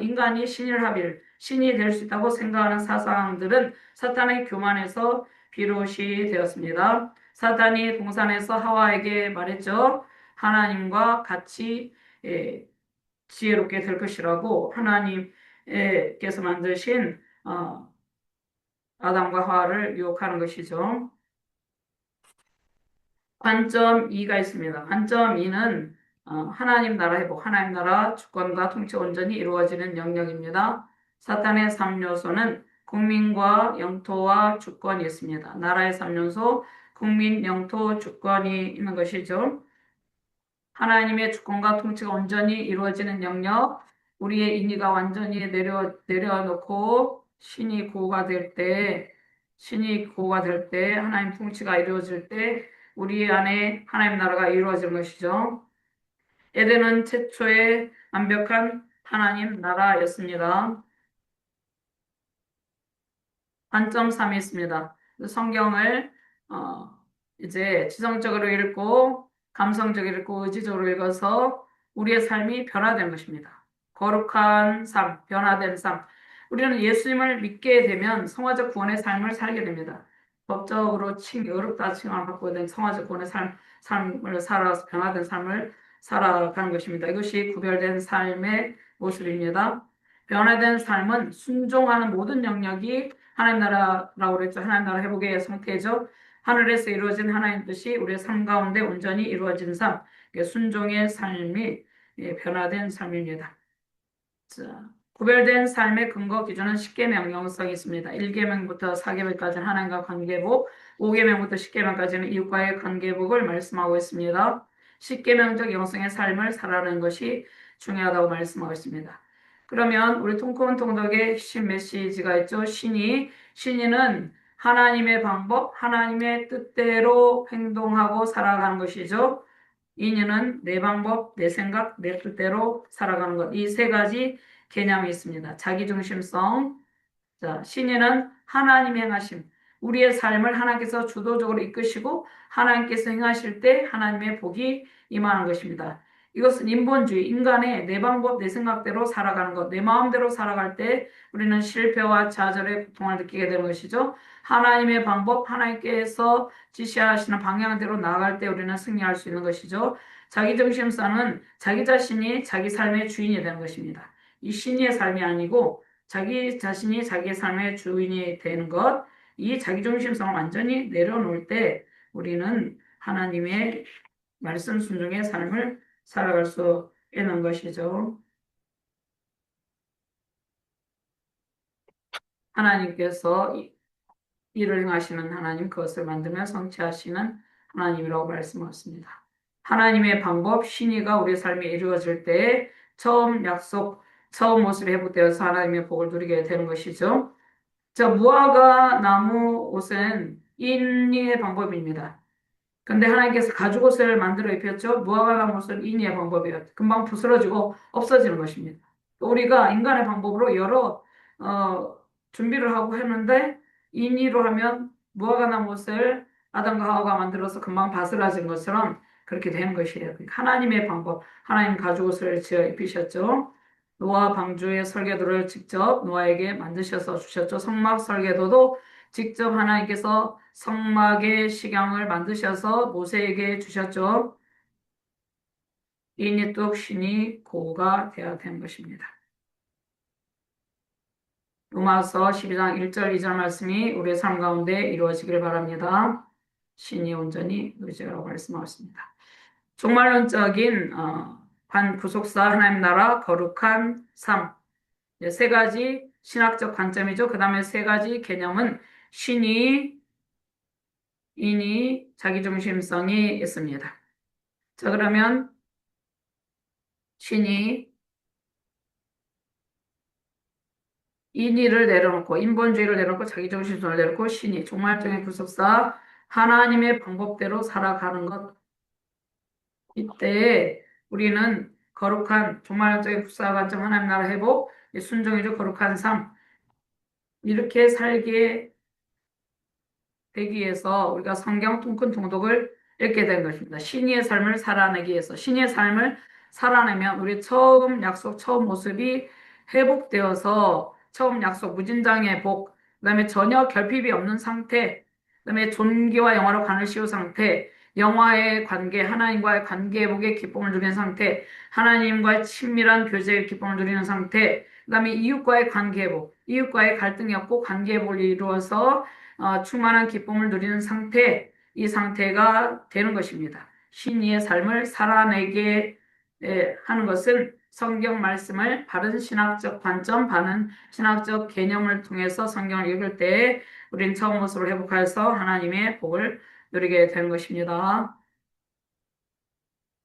인간이 신이 될 수 있다고 생각하는 사상들은 사탄의 교만에서 비롯이 되었습니다. 사탄이 동산에서 하와에게 말했죠. 하나님과 같이 지혜롭게 될 것이라고 하나님께서 만드신 아담과 하와를 유혹하는 것이죠. 관점 2가 있습니다. 관점 2는 하나님 나라 회복, 하나님 나라 주권과 통치 온전히 이루어지는 영역입니다. 사탄의 3요소는 국민과 영토와 주권이 있습니다. 나라의 3요소, 국민, 영토, 주권이 있는 것이죠. 하나님의 주권과 통치가 온전히 이루어지는 영역, 우리의 인의가 완전히 내려놓고 신이 구호가 될 때, 하나님 통치가 이루어질 때, 우리 안에 하나님 나라가 이루어지는 것이죠. 에덴은 최초의 완벽한 하나님 나라였습니다. 관점 3이 있습니다. 성경을 이제 지성적으로 읽고 감성적으로 읽고 의지적으로 읽어서 우리의 삶이 변화되는 것입니다. 거룩한 삶, 변화된 삶. 우리는 예수님을 믿게 되면 성화적 구원의 삶을 살게 됩니다. 법적으로 어렵다 칭함을 받고 된 성화적 구원의 삶을 살아서 변화된 삶을 살아가는 것입니다. 이것이 구별된 삶의 모습입니다. 변화된 삶은 순종하는 모든 영역이 하나님 나라라고 그랬죠. 하나님 나라 회복의 상태죠. 하늘에서 이루어진 하나님 뜻이 우리의 삶 가운데 온전히 이루어진 삶, 순종의 삶이 변화된 삶입니다. 자, 구별된 삶의 근거 기준은 10계명 영성이 있습니다. 1계명부터 4계명까지는 하나님과 관계복, 5계명부터 10계명까지는 이웃과의 관계복을 말씀하고 있습니다. 10계명적 영성의 삶을 살아가는 것이 중요하다고 말씀하고 있습니다. 그러면 우리 통큰 통독의 신 메시지가 있죠. 신이는 하나님의 방법, 하나님의 뜻대로 행동하고 살아가는 것이죠. 인연은 내 방법, 내 생각, 내 뜻대로 살아가는 것. 이 세 가지 개념이 있습니다. 자기중심성. 자, 신인은 하나님의 행하심. 우리의 삶을 하나님께서 주도적으로 이끄시고 하나님께서 행하실 때 하나님의 복이 임하는 것입니다. 이것은 인본주의, 인간의 내 방법, 내 생각대로 살아가는 것, 내 마음대로 살아갈 때 우리는 실패와 좌절의 고통을 느끼게 되는 것이죠. 하나님의 방법, 하나님께서 지시하시는 방향대로 나아갈 때 우리는 승리할 수 있는 것이죠. 자기중심사는 자기 자신이 자기 삶의 주인이 되는 것입니다. 이 신의 삶이 아니고 자기 자신이 자기 삶의 주인이 되는 것, 이 자기중심성을 완전히 내려놓을 때 우리는 하나님의 말씀 순종의 삶을 살아갈 수 있는 것이죠. 하나님께서 일을 행하시는 하나님, 그것을 만들며 성취하시는 하나님이라고 말씀하셨습니다. 하나님의 방법, 신의가 우리 삶에 이루어질 때 처음 모습이 회복되어서 하나님의 복을 누리게 되는 것이죠. 자, 무화과 나무 옷은 인리의 방법입니다. 근데 하나님께서 가죽옷을 만들어 입혔죠. 무화과 나무 옷은 인리의 방법이에요. 금방 부스러지고 없어지는 것입니다. 우리가 인간의 방법으로 여러 준비를 하고 했는데 인위로 하면 무화과 나무 옷을 아담과 하와가 만들어서 금방 바스라진 것처럼 그렇게 되는 것이에요. 그러니까 하나님의 방법, 하나님 가죽옷을 지어 입히셨죠. 노아 방주의 설계도를 직접 노아에게 만드셔서 주셨죠. 성막 설계도도 직접 하나님께서 성막의 식양을 만드셔서 모세에게 주셨죠. 인이 뚝 신이 고가 되어야 되는 것입니다. 로마서 12장 1절 2절 말씀이 우리의 삶 가운데 이루어지기를 바랍니다. 신이 온전히 의지라고 말씀하셨습니다. 종말론적인 구속사 하나님 나라 거룩한 삶. 세 가지 신학적 관점이죠. 그 다음에 세 가지 개념은 신이, 인이, 자기중심성이 있습니다. 자, 그러면 신이 인의를 내려놓고 인본주의를 내려놓고 자기중심성을 내려놓고 신이 종말적인 구속사 하나님의 방법대로 살아가는 것. 이때 우리는 거룩한 종말적인 구속사 관점 하나님 나라 회복 순종이죠. 거룩한 삶 이렇게 살게 되기 위해서 우리가 성경 통큰 통독을 읽게 된 것입니다. 신의의 삶을 살아내기 위해서 신의의 삶을 살아내면 우리 처음 약속, 처음 모습이 회복되어서 처음 약속, 무진장의 복, 그다음에 전혀 결핍이 없는 상태, 그다음에 존귀와 영화로 관을 씌운 상태, 영화의 관계, 하나님과의 관계 회복의 기쁨을 누리는 상태, 하나님과의 친밀한 교제의 기쁨을 누리는 상태, 그다음에 이웃과의 관계 회복, 이웃과의 갈등이 없고 관계 회복을 이루어서 충만한 기쁨을 누리는 상태, 이 상태가 되는 것입니다. 신의의 삶을 살아내게 하는 것은 성경 말씀을 바른 신학적 관점, 바른 신학적 개념을 통해서 성경을 읽을 때 우리는 처음 모습을 회복해서 하나님의 복을 누리게 되는 것입니다.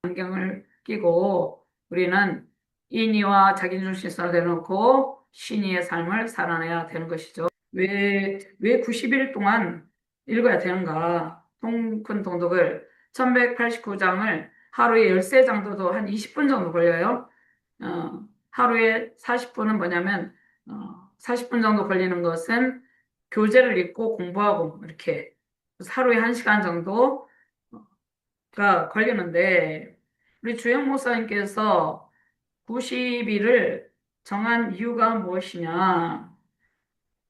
안경을 끼고 우리는 인의와 자기중심성을 내려놓고 신의의 삶을 살아내야 되는 것이죠. 왜 90일 동안 읽어야 되는가? 통큰 통독을 1189장을 하루에 13장 정도 한 20분 정도 걸려요. 하루에 40분은 뭐냐면 40분 정도 걸리는 것은 교재를 읽고 공부하고 이렇게 하루에 1시간 정도 걸리는데, 우리 주영 목사님께서 90일을 정한 이유가 무엇이냐?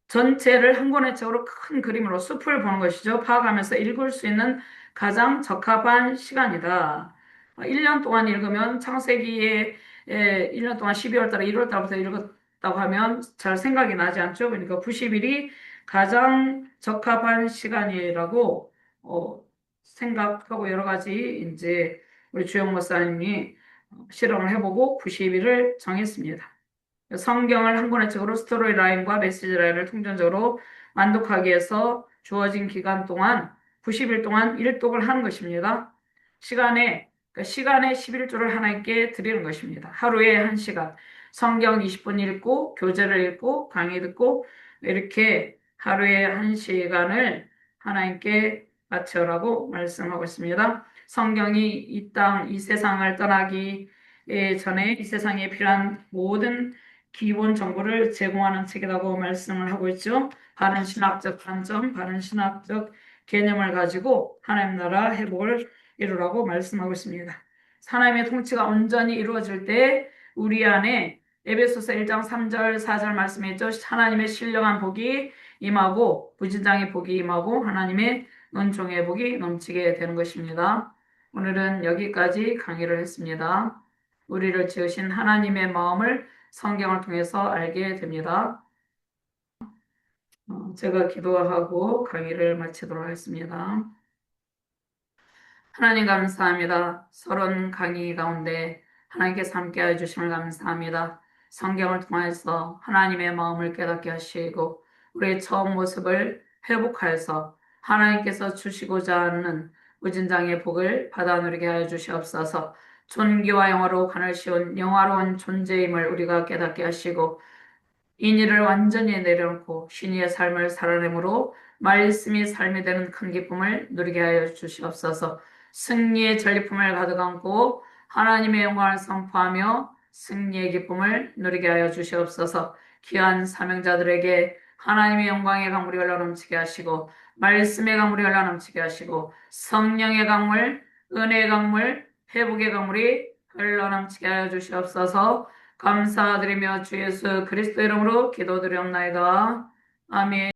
전체를 한 권의 책으로 큰 그림으로 숲을 보는 것이죠. 파악하면서 읽을 수 있는 가장 적합한 시간이다. 1년 동안 읽으면 창세기에 1년 동안 12월 달에 1월 달부터 읽었다고 하면 잘 생각이 나지 않죠. 그러니까 90일이 가장 적합한 시간이라고 생각하고 여러 가지 이제 우리 주영 목사님이 실험을 해보고 90일을 정했습니다. 성경을 한 권의 책으로 스토리 라인과 메시지 라인을 통전적으로 완독하기 위해서 주어진 기간 동안 90일 동안 일독을 하는 것입니다. 시간에 11조를 하나님께 드리는 것입니다. 하루에 1시간 성경 20분 읽고 교재를 읽고 강의 듣고 이렇게 하루에 1시간을 하나님께 바쳐라고 말씀하고 있습니다. 성경이 이 세상을 떠나기 전에 이 세상에 필요한 모든 기본 정보를 제공하는 책이라고 말씀을 하고 있죠. 바른 신학적 관점, 바른 신학적 개념을 가지고 하나님 나라 회복을 이루라고 말씀하고 있습니다. 하나님의 통치가 온전히 이루어질 때 우리 안에 에베소서 1장 3절 4절 말씀에 있죠. 하나님의 신령한 복이 임하고 부진장의 복이 임하고 하나님의 은총의 복이 넘치게 되는 것입니다. 오늘은 여기까지 강의를 했습니다. 우리를 지으신 하나님의 마음을 성경을 통해서 알게 됩니다. 제가 기도하고 강의를 마치도록 하겠습니다. 하나님 감사합니다. 서론 강의 가운데 하나님께서 함께해 주심을 감사합니다. 성경을 통해서 하나님의 마음을 깨닫게 하시고 우리의 처음 모습을 회복하여서 하나님께서 주시고자 하는 무진장의 복을 받아 누리게 하여 주시옵소서. 존귀와 영화로 가늘시온 영화로운 존재임을 우리가 깨닫게 하시고 인의를 완전히 내려놓고 신의의 삶을 살아내므로 말씀이 삶이 되는 큰 기쁨을 누리게 하여 주시옵소서. 승리의 전리품을 가득 안고 하나님의 영광을 선포하며 승리의 기쁨을 누리게 하여 주시옵소서. 귀한 사명자들에게 하나님의 영광의 강물이 흘러넘치게 하시고 말씀의 강물이 흘러넘치게 하시고 성령의 강물, 은혜의 강물, 회복의 강물이 흘러넘치게 하여 주시옵소서. 감사드리며 주 예수 그리스도 이름으로 기도드리옵나이다. 아멘.